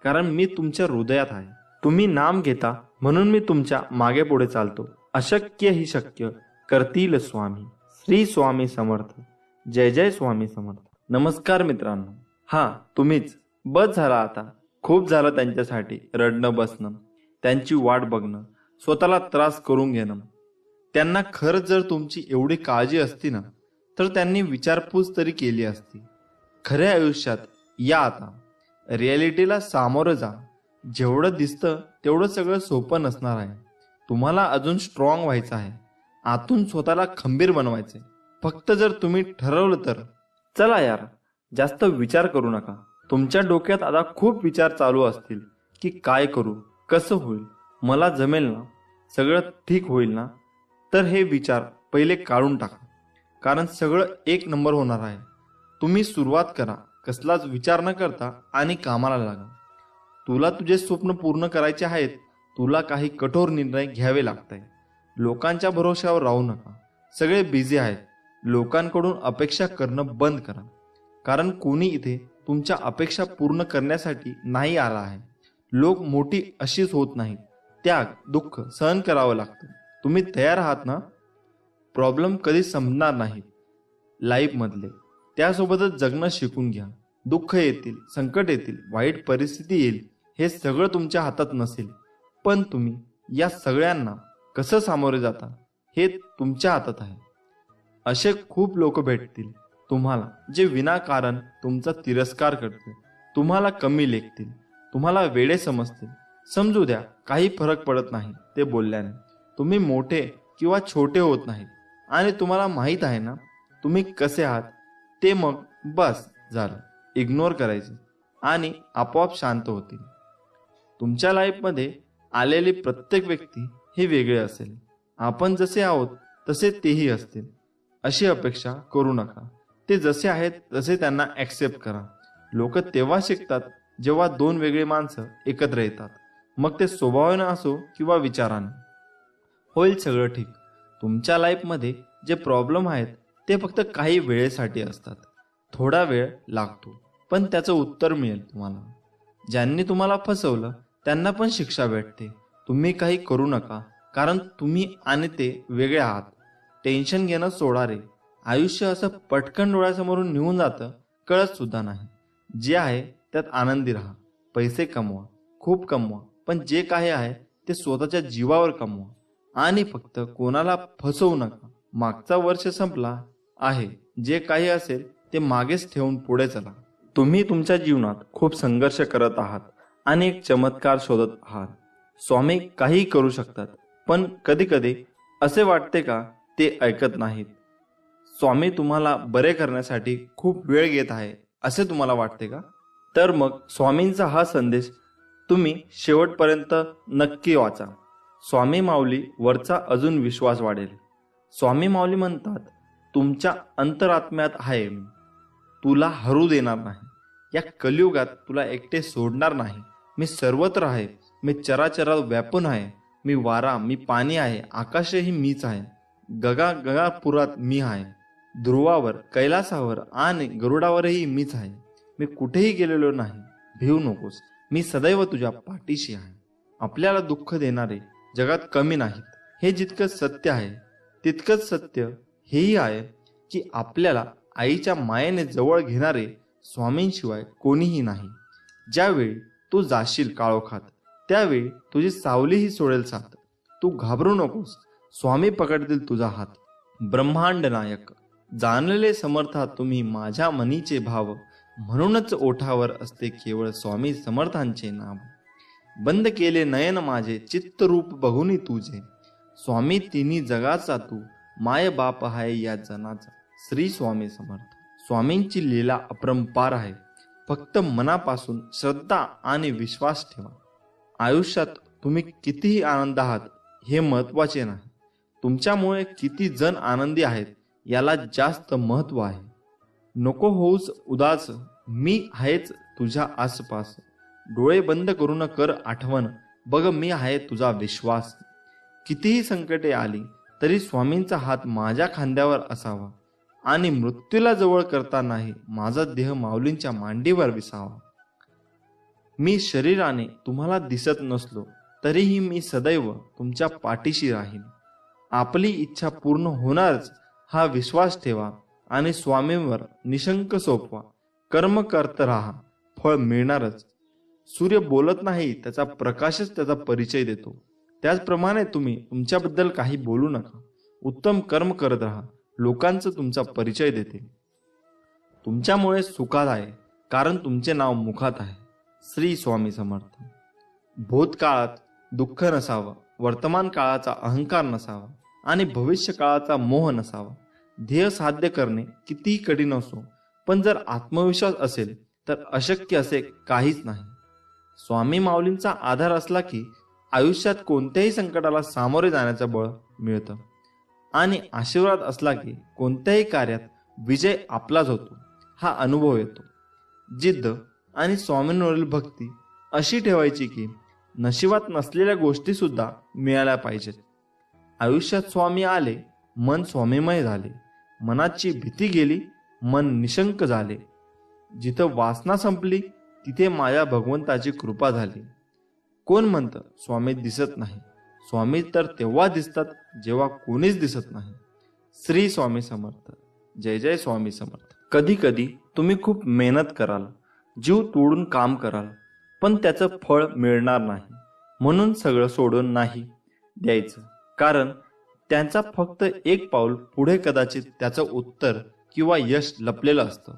कारण मी तुमच्या हृदयात आहे. तुम्ही नाम घेता म्हणून मी तुमच्या मागे पुढे चालतो. अशक्य ही शक्य करतील स्वामी. श्री स्वामी समर्थ. जय जय स्वामी समर्थ. नमस्कार मित्रांनो. हा तुम्हीच. बस झाला आता. खूप झालं त्यांच्यासाठी रडणं बसणं, त्यांची वाट बघणं, स्वतःला त्रास करून घेणं. त्यांना खरंच जर तुमची एवढी काळजी असती ना तर त्यांनी विचारपूस तरी केली असती. खऱ्या आयुष्यात या आता. रिॲलिटीला सामोरं जा. जेवढं दिसतं तेवढं सगळं सोपं नसणार आहे. तुम्हाला अजून स्ट्रॉंग व्हायचं आहे. आतून स्वतःला खंबीर बनवायचे. फक्त जर तुम्ही ठरवलं तर. चला यार, जास्त विचार करू नका. तुमच्या डोक्यात आता खूप विचार चालू असतील की काय करू, कसं होईल, मला जमेल ना, सगळं ठीक होईल ना. तर हे विचार पहिले काढून टाका, कारण सगळं एक नंबर होणार आहे. तुम्ही सुरुवात करा, कसलाच विचार न करता, आणि कामाला लागा. तुला तुझे स्वप्न पूर्ण करायचे आहेत. तुला काही कठोर निर्णय घ्यावे लागतात. लोकांच्या भरोश्यावर राहू नका. सगळे बिझी आहेत. लोकांकडून अपेक्षा करणं बंद करा, कारण कोणी इथे तुमच्या अपेक्षा पूर्ण करण्यासाठी नाही आला आहे. लोक मोठी अशीच होत नाहीत. त्याग, दुःख सहन करावं लागतं. तुम्ही तयार आहात ना? प्रॉब्लेम कधी संपणार नाहीत लाईफमधले. त्यासोबतच जगणं शिकून घ्या. दुःख येतील, संकट येतील, वाईट परिस्थिती येईल. हे सगळं तुमच्या हातात नसेल, पण तुम्ही या सगळ्यांना कसं सामोरे जाता हे तुमच्या हातात आहे. असे खूप लोक भेटतील तुम्हाला जे विनाकारण तुमचा तिरस्कार करतील, तुम्हाला कमी लेखतील, तुम्हाला वेडे समजतील. समजू द्या, काही फरक पडत नाही ते बोलल्याने. तुम्ही मोठे किंवा छोटे होत नाहीत आणि तुम्हाला माहीत आहे ना तुम्ही कसे आहात ते. मग बस झालं. इग्नोर करायचे आणि आपोआप शांत होतील. तुमच्या लाईफमध्ये आलेली प्रत्येक व्यक्ती हे वेगळे असेल. आपण जसे आहोत तसे तेही असतील अशी अपेक्षा करू नका. ते जसे आहेत तसे त्यांना ॲक्सेप्ट करा. लोक तेव्हा शिकतात जेव्हा दोन वेगळी माणसं एकत्र येतात. मग ते स्वभावाने असो किंवा विचाराने. होईल सगळं ठीक. तुमच्या लाईफमध्ये जे प्रॉब्लेम आहेत ते फक्त काही वेळेसाठी असतात. थोडा वेळ लागतो, पण त्याचं उत्तर मिळेल तुम्हाला. ज्यांनी तुम्हाला फसवलं त्यांना पण शिक्षा भेटते. तुम्ही काही करू नका, कारण तुम्ही आणि ते वेगळे आहात. टेन्शन घेणं सोडा रे. आयुष्य असं पटकन डोळ्यासमोरून निघून जातं, कळत सुद्धा नाही. जे आहे त्यात आनंदी राहा. पैसे कमवा, खूप कमवा, पण जे काही आहे ते स्वतःच्या जीवावर कमवा. आणि फक्त कोणाला फसवू नका. मागचा वर्ष संपला आहे, जे काही असेल ते मागेच ठेवून पुढे चला. तुम्ही तुमच्या जीवनात खूप संघर्ष करत आहात आणि एक चमत्कार शोधत आहात. स्वामी काही करू शकतात, पण कधी कधी असे वाटते का ते ऐकत नाहीत? स्वामी तुम्हाला बरे करण्यासाठी खूप वेळ घेत आहे असे तुम्हाला वाटते का? तर मग स्वामींचा हा संदेश तुम्ही शेवटपर्यंत नक्की वाचा. स्वामी माऊली वरचा अजून विश्वास वाढेल. स्वामी माऊली म्हणतात, तुमच्या अंतरात्म्यात आहे मी, तुला हरू देणार नाही. या कलियुगात तुला एकटे सोडणार नाही. मी सर्वत्र आहे. मी चराचरात व्यापून आहे. मी वारा, मी पाणी आहे. आकाशही मीच आहे. गगापुरात मी आहे. ध्रुवावर, कैलासावर आणि गरुडावरही मीच आहे. मी कुठेही गेलेलो नाही. भिवू नकोस, मी सदैव तुझ्या पाठीशी आहे. आपल्याला दुःख देणारे जगात कमी नाहीत. हे जितकं सत्य आहे तितकंच सत्य हेही आहे की आपल्याला आईच्या मायेने जवळ घेणारे स्वामींशिवाय कोणीही नाही. ज्यावेळी तू जाशील काळोखात त्यावेळी तुझी सावलीही सोडेल साथ. तू घाबरू नकोस, स्वामी पकडतील तुझा हात. ब्रह्मांड नायक जाणलेले समर्था तुम्ही माझ्या मनीचे भाव, म्हणूनच ओठावर असते केवळ स्वामी समर्थांचे नाव. बंद केले नयन माझे चित्तरूप बघुनी तुझे, स्वामी तिन्ही जगाचा तू माय बाप आहे या जनाचा. श्री स्वामी समर्थ. स्वामींची लीला अपरंपार आहे. फक्त मनापासून श्रद्धा आणि विश्वास ठेवा. आयुष्यात तुम्ही कितीही आनंद आहात हे महत्वाचे नाही, तुमच्यामुळे किती जण आनंदी आहेत याला जास्त महत्व आहे. नको होऊस उदास, मी आहेच तुझ्या आसपास. डोळे बंद करून कर आठवण, बघ मी आहे तुझा विश्वास. कितीही संकटे आली तरी स्वामींचा हात माझ्या खांद्यावर असावा आणि मृत्यूला जवळ करतानाही माझा देह माऊलींच्या मांडीवर विसावा. मी शरीराने तुम्हाला दिसत नसलो तरीही मी सदैव तुमच्या पाठीशी राहीन. आपली इच्छा पूर्ण होणारच हा विश्वास ठेवा आणि स्वामींवर निशंक सोपवा. कर्म करत राहा, फळ मिळणारच. सूर्य बोलत नाही, त्याचा प्रकाशच त्याचा परिचय देतो. त्याचप्रमाणे तुम्ही तुमच्याबद्दल काही बोलू नका. उत्तम कर्म करत राहा, लोकांचं तुमचा परिचय देते. तुमच्यामुळे सुखात आहे कारण तुमचे नाव मुखात आहे. श्री स्वामी समर्थ. भूतकाळात दुःख नसावं, वर्तमान काळाचा अहंकार नसावा आणि भविष्य काळाचा मोह नसावा. ध्येय साध्य करणे कितीही कठीण असो, पण जर आत्मविश्वास असेल तर अशक्य असे काहीच नाही. स्वामी माऊलींचा आधार असला की आयुष्यात कोणत्याही संकटाला सामोरे जाण्याचं बळ मिळतं आणि आशीर्वाद असला की कोणत्याही कार्यात विजय आपलाच होतो हा अनुभव येतो. जिद्द आणि स्वामींवरील भक्ती अशी ठेवायची की नशिबात नसलेल्या गोष्टी सुद्धा मिळाल्या पाहिजेत. आयुष्यात स्वामी आले, मन स्वामीमय झाले. मनाची भीती गेली, मन निशंक झाले. जिथं वासना संपली तिथे माझ्या भगवंताची कृपा झाली. कोण म्हणतं स्वामी दिसत नाही? स्वामी तर तेव्हा दिसतात जेव्हा कोणीच दिसत नाही. श्री स्वामी समर्थ. जय जय स्वामी समर्थ. कधी कधी तुम्ही खूप मेहनत कराल, जीव तोडून काम कराल, पण त्याचं फळ मिळणार नाही. म्हणून सगळं सोडून नाही द्यायचं, कारण त्यांचा फक्त एक पाऊल पुढे कदाचित त्याचं उत्तर किंवा यश लपलेलं असतं.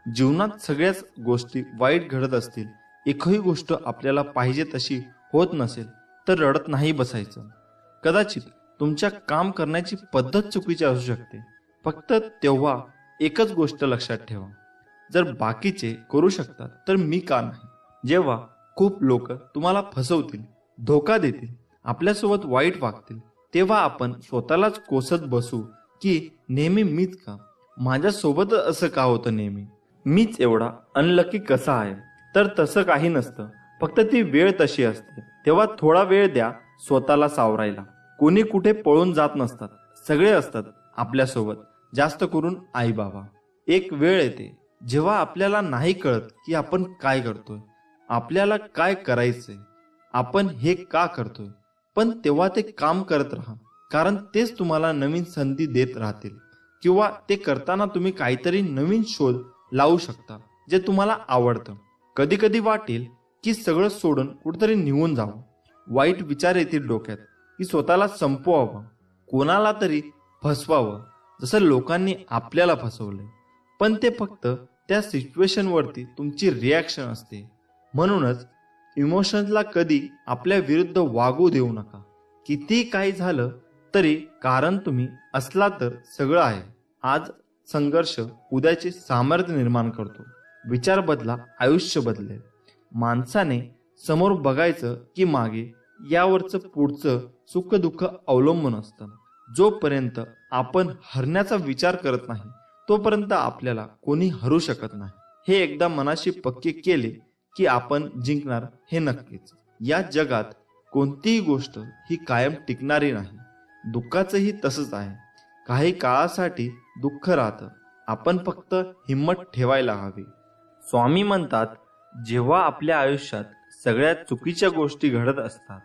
जीवनात सगळ्याच गोष्टी वाईट घडत असतील, एकही गोष्ट आपल्याला पाहिजे तशी होत नसेल तर रडत नाही बसायचं. कदाचित तुमच्या काम करण्याची पद्धत चुकीची असू शकते. फक्त तेव्हा एकच गोष्ट लक्षात ठेवा, जर बाकीचे करू शकतात तर मी का नाही? जेव्हा खूप लोक तुम्हाला फसवतील, धोका देतील, आपल्यासोबत वाईट वागतील, तेव्हा आपण स्वतःलाच कोसत बसू की नेहमी मीच का? माझ्यासोबत असं का होतं नेहमी? मीच एवढा अनलकी कसा आहे? तर तसं काही नसतं, फक्त ती वेळ तशी असते. तेव्हा थोडा वेळ द्या स्वतःला सावरायला. कोणी कुठे पळून जात नसतात, सगळे असतात आपल्यासोबत, जास्त करून आई बाबा. एक वेळ येते जेव्हा आपल्याला नाही कळत की आपण काय करतोय, आपल्याला काय करायचंय, आपण हे का करतोय, पण तेव्हा ते काम करत राहा, कारण तेच तुम्हाला नवीन संधी देत राहतील. किंवा ते करताना तुम्ही काहीतरी नवीन शोध लावू शकता जे तुम्हाला आवडतं. कधी कधी वाटेल की सगळं सोडून कुठेतरी निघून जावं. वाईट विचार येतील डोक्यात की स्वतःला संपवावं, कोणाला तरी फसवावं, जसं लोकांनी आपल्याला फसवलंय. पण ते फक्त त्या सिच्युएशन वरती तुमची रिॲक्शन असते. म्हणूनच इमोशन्सला कधी आपल्या विरुद्ध वागू देऊ नका. किती काही झालं तरी कारण तुम्ही असला तर सगळं आहे. आज संघर्ष उद्याचे सामर्थ्य निर्माण करतो. विचार बदला, आयुष्य बदलेल. माणसाने समोर बघायचं की मागे, यावरचं पुढचं सुख दुःख अवलंबून असतं. जोपर्यंत आपण हरण्याचा विचार करत नाही तोपर्यंत आपल्याला कोणी हरू शकत नाही. हे एकदा मनाशी पक्के केले की आपण जिंकणार हे नक्कीच. या जगात कोणतीही गोष्ट ही कायम टिकणारी नाही. दुःखाचंही तसंच आहे. काही काळासाठी दुःख राहतं. आपण फक्त हिंमत ठेवायला हवी. स्वामी म्हणतात, जेव्हा आपल्या आयुष्यात सगळ्यात चुकीच्या गोष्टी घडत असतात,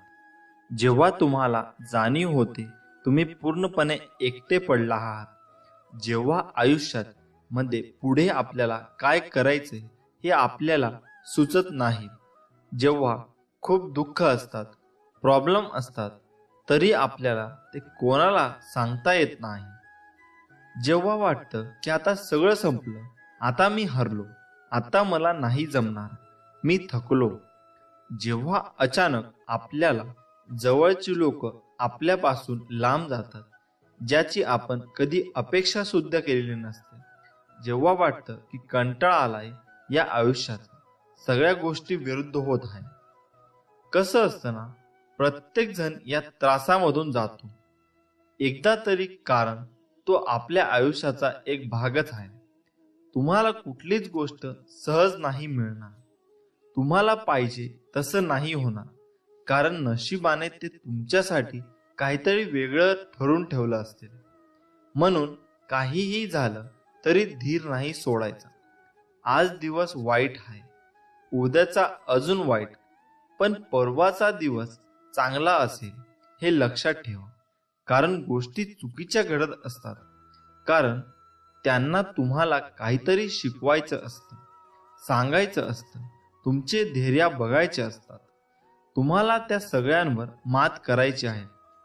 जेव्हा तुम्हाला जाणीव होते तुम्ही पूर्णपणे एकटे पडला आहात, जेव्हा आयुष्यात मध्ये पुढे आपल्याला काय करायचे हे आपल्याला सुचत नाही, जेव्हा खूप दुःख असतात, प्रॉब्लेम असतात, तरी आपल्याला ते कोणाला सांगता येत नाही, जेव्हा वाटतं की आता सगळं संपलं, आता मी हरलो, आता मला नाही जमणार, मी थकलो, जेव्हा अचानक आपल्याला जवळची लोक आपल्यापासून लांब जातात, ज्याची आपण कधी अपेक्षा सुद्धा केलेली नसते, जेव्हा वाटतं की कंटाळा आलाय या आयुष्यात, सगळ्या गोष्टी विरुद्ध होत आहे. कसं असतं ना, प्रत्येक जण या त्रासामधून जातो एकदा तरी, कारण तो आपल्या आयुष्याचा एक भागच आहे. तुम्हाला कुठलीच गोष्ट सहज नाही मिळणार. तुम्हाला पाहिजे तसं नाही होणार, कारण नशिबाने ते तुमच्यासाठी काहीतरी वेगळं ठरवून ठेवलं असेल. म्हणून काहीही झालं तरी धीर नाही सोडायचा. आज दिवस वाईट आहे, उद्याचा अजून वाईट, पण परवाचा दिवस चांगला असेल हे लक्षात ठेवा. कारण गोष्टी चुकीच्या घडत असतात, कारण त्यांना तुम्हाला काहीतरी शिकवायचं असतं, सांगायचं असतं, तुमचे धैर्य बघायचे असतात. तुम्हाला त्या सगळ्यांवर मात करायची आहे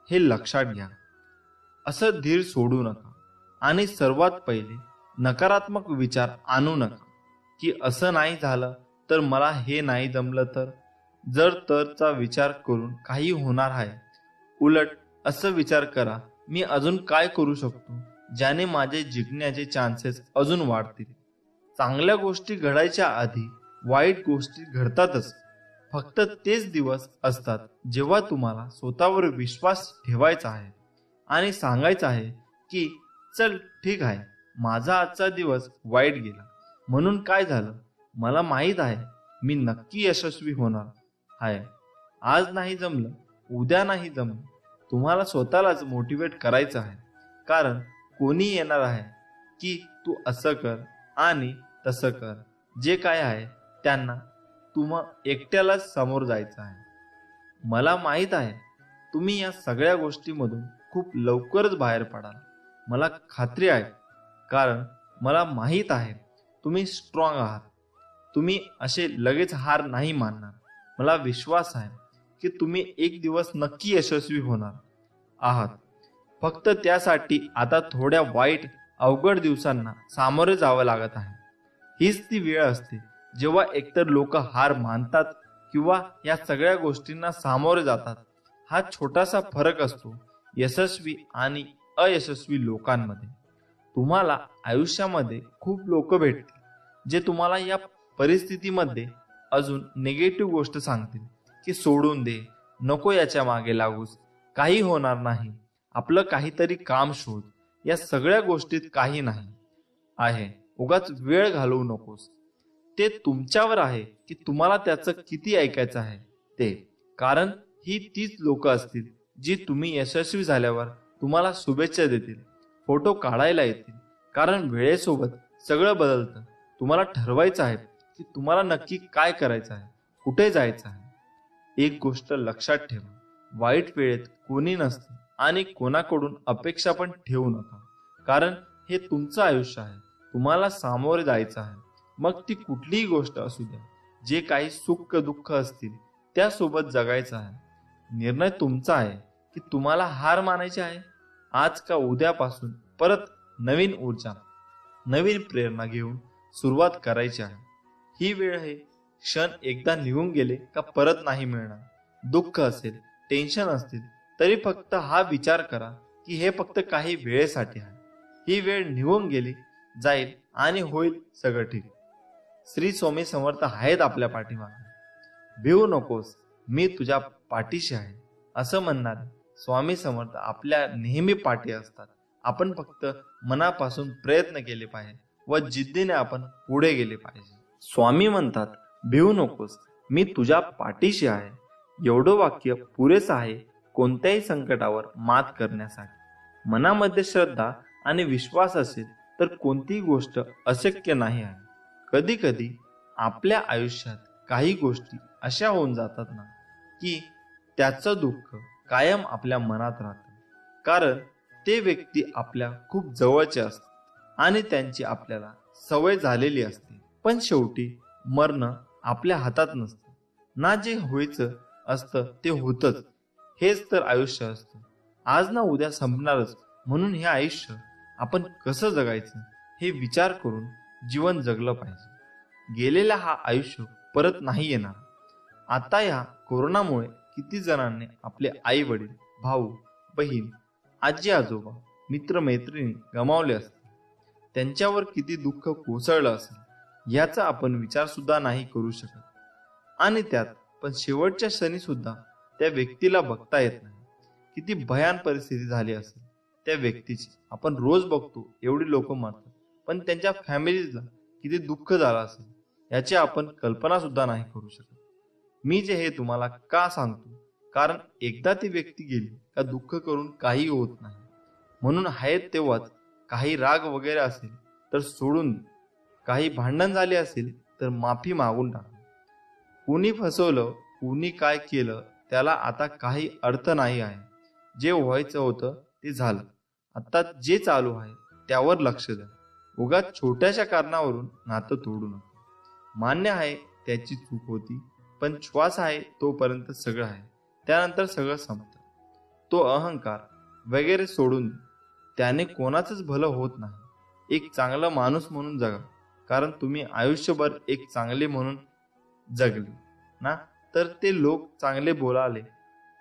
हे लक्षात घ्या. असं धीर सोडू नका. आणि सर्वात पहिले नकारात्मक विचार आणू नका की असं नाही झालं तर, मला हे नाही जमलं तर, जर तरचा विचार करून काही होणार आहे. उलट असं विचार करा, मी अजून काय करू शकतो ज्याने माझे जिंकण्याचे चान्सेस अजून वाढतील. चांगल्या गोष्टी घडायच्या आधी वाईट गोष्टी घडतातच. फक्त तेच दिवस असतात जेव्हा तुम्हाला स्वतःवर विश्वास ठेवायचा आहे आणि सांगायचं आहे की चल ठीक आहे, माझा आजचा दिवस वाईट गेला, म्हणून काय झालं, मला माहीत आहे मी नक्की यशस्वी होणार आहे. आज नाही जमलं, उद्या नाही जमलं, तुम्हाला स्वतःलाच मोटिवेट करायचं आहे. कारण कोणी येणार आहे की तू असं कर आणि तसं कर, जे काय आहे त्यांना तुम्हा एकट्यालाच समोर जायचं आहे. मला माहीत आहे तुम्ही या सगळ्या गोष्टीमधून खूप लवकरच बाहेर पडाल. मला खात्री आहे, कारण मला माहीत आहे तुम्ही स्ट्रॉंग आहात. तुम्ही असे लगेच हार नाही मानणार. मला विश्वास आहे की तुम्ही एक दिवस नक्की यशस्वी होणार आहात. फक्त त्यासाठी आता थोड्या वाईट अवघड दिवसांना सामोरे जावं लागत आहे. हीच ती वेळ असते जेव्हा एकतर लोक हार मानतात किंवा या सगळ्या गोष्टींना सामोरे जातात. हा छोटासा फरक असतो यशस्वी आणि अयशस्वी लोकांमध्ये. तुम्हाला आयुष्यामध्ये खूप लोक भेटतील जे तुम्हाला या परिस्थितीमध्ये अजून निगेटिव्ह गोष्ट सांगतील की सोडून दे, नको याच्या मागे लागूस, काही होणार नाही, आपलं काहीतरी काम शोध, या सगळ्या गोष्टीत काही नाही आहे, उगाच वेळ घालवू नकोस. ते तुमच्यावर आहे की तुम्हाला त्याचं किती ऐकायचं आहे ते. कारण ही तीच लोक असतील जी तुम्ही यशस्वी झाल्यावर तुम्हाला शुभेच्छा देतील, फोटो काढायला येतील. कारण वेळेसोबत सगळं बदलतं. तुम्हाला ठरवायचं आहे की तुम्हाला नक्की काय करायचं आहे, कुठे जायचं आहे. एक गोष्ट लक्षात ठेवा, वाईट वेळेत कोणी नसतं आणि कोणाकडून अपेक्षा पण ठेवू नका. कारण हे तुमचं आयुष्य आहे, तुम्हाला सामोरे जायचं आहे. मग ती कुठलीही गोष्ट असू द्या, जे काही सुख दुःख असतील त्यासोबत जगायचं आहे. निर्णय तुमचा आहे की तुम्हाला हार मानायची आहे. आज का उद्यापासून परत नवीन ऊर्जा, नवीन प्रेरणा घेऊन सुरुवात करायची आहे. ही वेळ आहे क्षण एकदा निघून गेले का परत नाही मिळणार. दुःख असेल, टेन्शन असतील तरी फक्त हा विचार करा की हे फक्त काही वेळेसाठी आहे. ही वेळ निघून गेली जाईल आणि होईल सगळं ठीक. श्री स्वामी समर्थ आहेत आपल्या पाठीमागे. भिवू नकोस, मी तुझ्या पाठीशी आहे असं म्हणणारे स्वामी समर्थ आपल्या नेहमी पाठी असतात. आपण फक्त मनापासून प्रयत्न केले पाहिजे व जिद्दीने आपण पुढे गेले पाहिजे. स्वामी म्हणतात, भिवू नकोस, मी तुझ्या पाठीशी आहे. एवढं वाक्य पुरेसं आहे कोणत्याही संकटावर मात करण्यासाठी. मनामध्ये श्रद्धा आणि विश्वास असेल तर कोणतीही गोष्ट अशक्य नाही आहे. कधी कधी आपल्या आयुष्यात काही गोष्टी अशा होऊन जातात ना की त्याचं दुःख कायम आपल्या मनात राहतं. कारण ते व्यक्ती आपल्या खूप जवळचे असतात आणि त्यांची आपल्याला सवय झालेली असते. पण शेवटी मरण आपल्या हातात नसतं ना. जे व्हायचं असतं ते होतच. हेच तर आयुष्य असतं. आज ना उद्या संपणारच. म्हणून हे आयुष्य आपण कसं जगायचं हे विचार करून जीवन जगलं पाहिजे. गेलेला हा आयुष्य परत नाही येणार. आता या कोरोनामुळे किती जणांनी आपले आई वडील, भाऊ बहीण, आजी आजोबा, मित्र मैत्रिणी गमावले असतील. त्यांच्यावर किती दुःख कोसळलं असेल याचा आपण विचार सुद्धा नाही करू शकत. आणि त्यात पण शेवटच्या क्षणी सुद्धा त्या व्यक्तीला बघता येत नाही. किती भयान परिस्थिती झाली असेल त्या व्यक्तीची. आपण रोज बघतो एवढी लोक मरतात, पण त्यांच्या फॅमिलीला किती दुःख झालं असेल याची आपण कल्पना सुद्धा नाही करू शकत. मी जे हे तुम्हाला का सांगतो, कारण एकदा ती व्यक्ती गेली का दुःख करून काही होत नाही. म्हणून आहेत तेव्हाच काही राग वगैरे असेल तर सोडून दे. काही भांडण झाले असेल तर माफी मागून टाका. कुणी फसवलं, कुणी काय केलं त्याला आता काही अर्थ नाही आहे. जे व्हायचं होतं ते झालं. आता जे चालू आहे त्यावर लक्ष द्या. उगाच छोट्याशा कारणावरून नातं तोडू नका. मान्य आहे त्याची चूक होती, पण श्वास आहे तोपर्यंत सगळं आहे. त्यानंतर सगळं संपतं. तो अहंकार वगैरे सोडून दे. त्याने कोणाचंच भलं होत नाही. एक चांगला माणूस म्हणून जगा. कारण तुम्ही आयुष्यभर एक चांगले म्हणून जगले ना, तर ते लोक चांगले बोलाले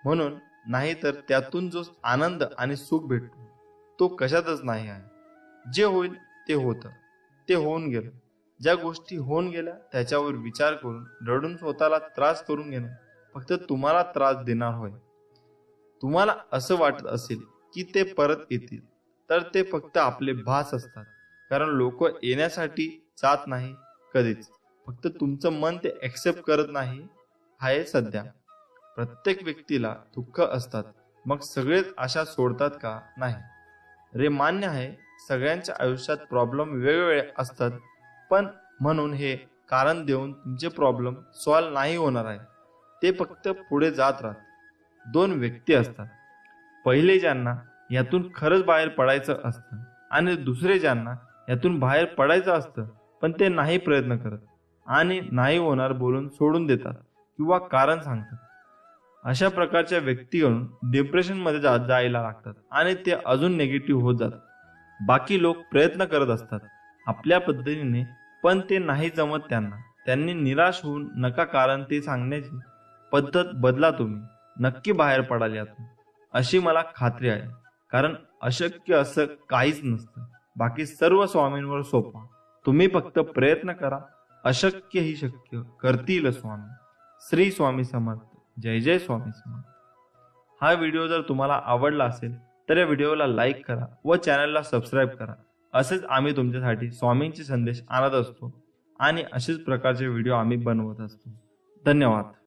म्हणून नाही, तर त्यातून जो आनंद आणि सुख भेटतो तो कशातच नाही आहे. जे होईल ते होतं, ते होऊन गेलं. ज्या गोष्टी होऊन गेल्या त्याच्यावर विचार करून रडून स्वतःला त्रास करून घेणं फक्त तुम्हाला त्रास देणार होय. तुम्हाला असं वाटत असेल की ते परत येतील तर ते फक्त आपले भास असतात. कारण लोक येण्यासाठी जात नाही कधीच. फक्त तुमचं मन ते एक्सेप्ट करत नाही आहे सध्या. प्रत्येक व्यक्तीला दुःख असतात, मग सगळेच आशा सोडतात का? नाही रे. मान्य आहे सगळ्यांच्या आयुष्यात प्रॉब्लेम वेगवेगळे असतात, पण म्हणून हे कारण देऊन तुमचे प्रॉब्लेम सॉल्व्ह नाही होणार आहे. ते फक्त पुढे जात राहतात. दोन व्यक्ती असतात. पहिले ज्यांना यातून खरंच बाहेर पडायचं असतं आणि दुसरे ज्यांना यातून बाहेर पडायचं असतं पण ते नाही प्रयत्न करत आणि नाही होणार बोलून सोडून देतात किंवा कारण सांगतात. अशा प्रकारच्या व्यक्तीकडून डिप्रेशनमध्ये जायला लागतात आणि ते अजून निगेटिव्ह होत जातात. बाकी लोक प्रयत्न करत असतात आपल्या पद्धतीने, पण ते नाही जमत त्यांना. त्यांनी निराश होऊन नका, कारण ते सांगण्याची पद्धत बदला. तुम्ही नक्की बाहेर पडाल यातून अशी मला खात्री आहे. कारण अशक्य असं काहीच नसतं. बाकी सर्व स्वामींवर सोपा. तुम्ही फक्त प्रयत्न करा. अशक्य ही शक्य करतील स्वामी. श्री स्वामी समर्थ. जय जय स्वामी समर्थ. हा व्हिडिओ जर तुम्हाला आवडला असेल तर या व्हिडिओला लाईक करा व चॅनलला सबस्क्राईब करा. असेच आम्ही तुमच्यासाठी स्वामींचे संदेश आणत असतो आणि असेच प्रकारचे व्हिडिओ आम्ही बनवत असतो. धन्यवाद.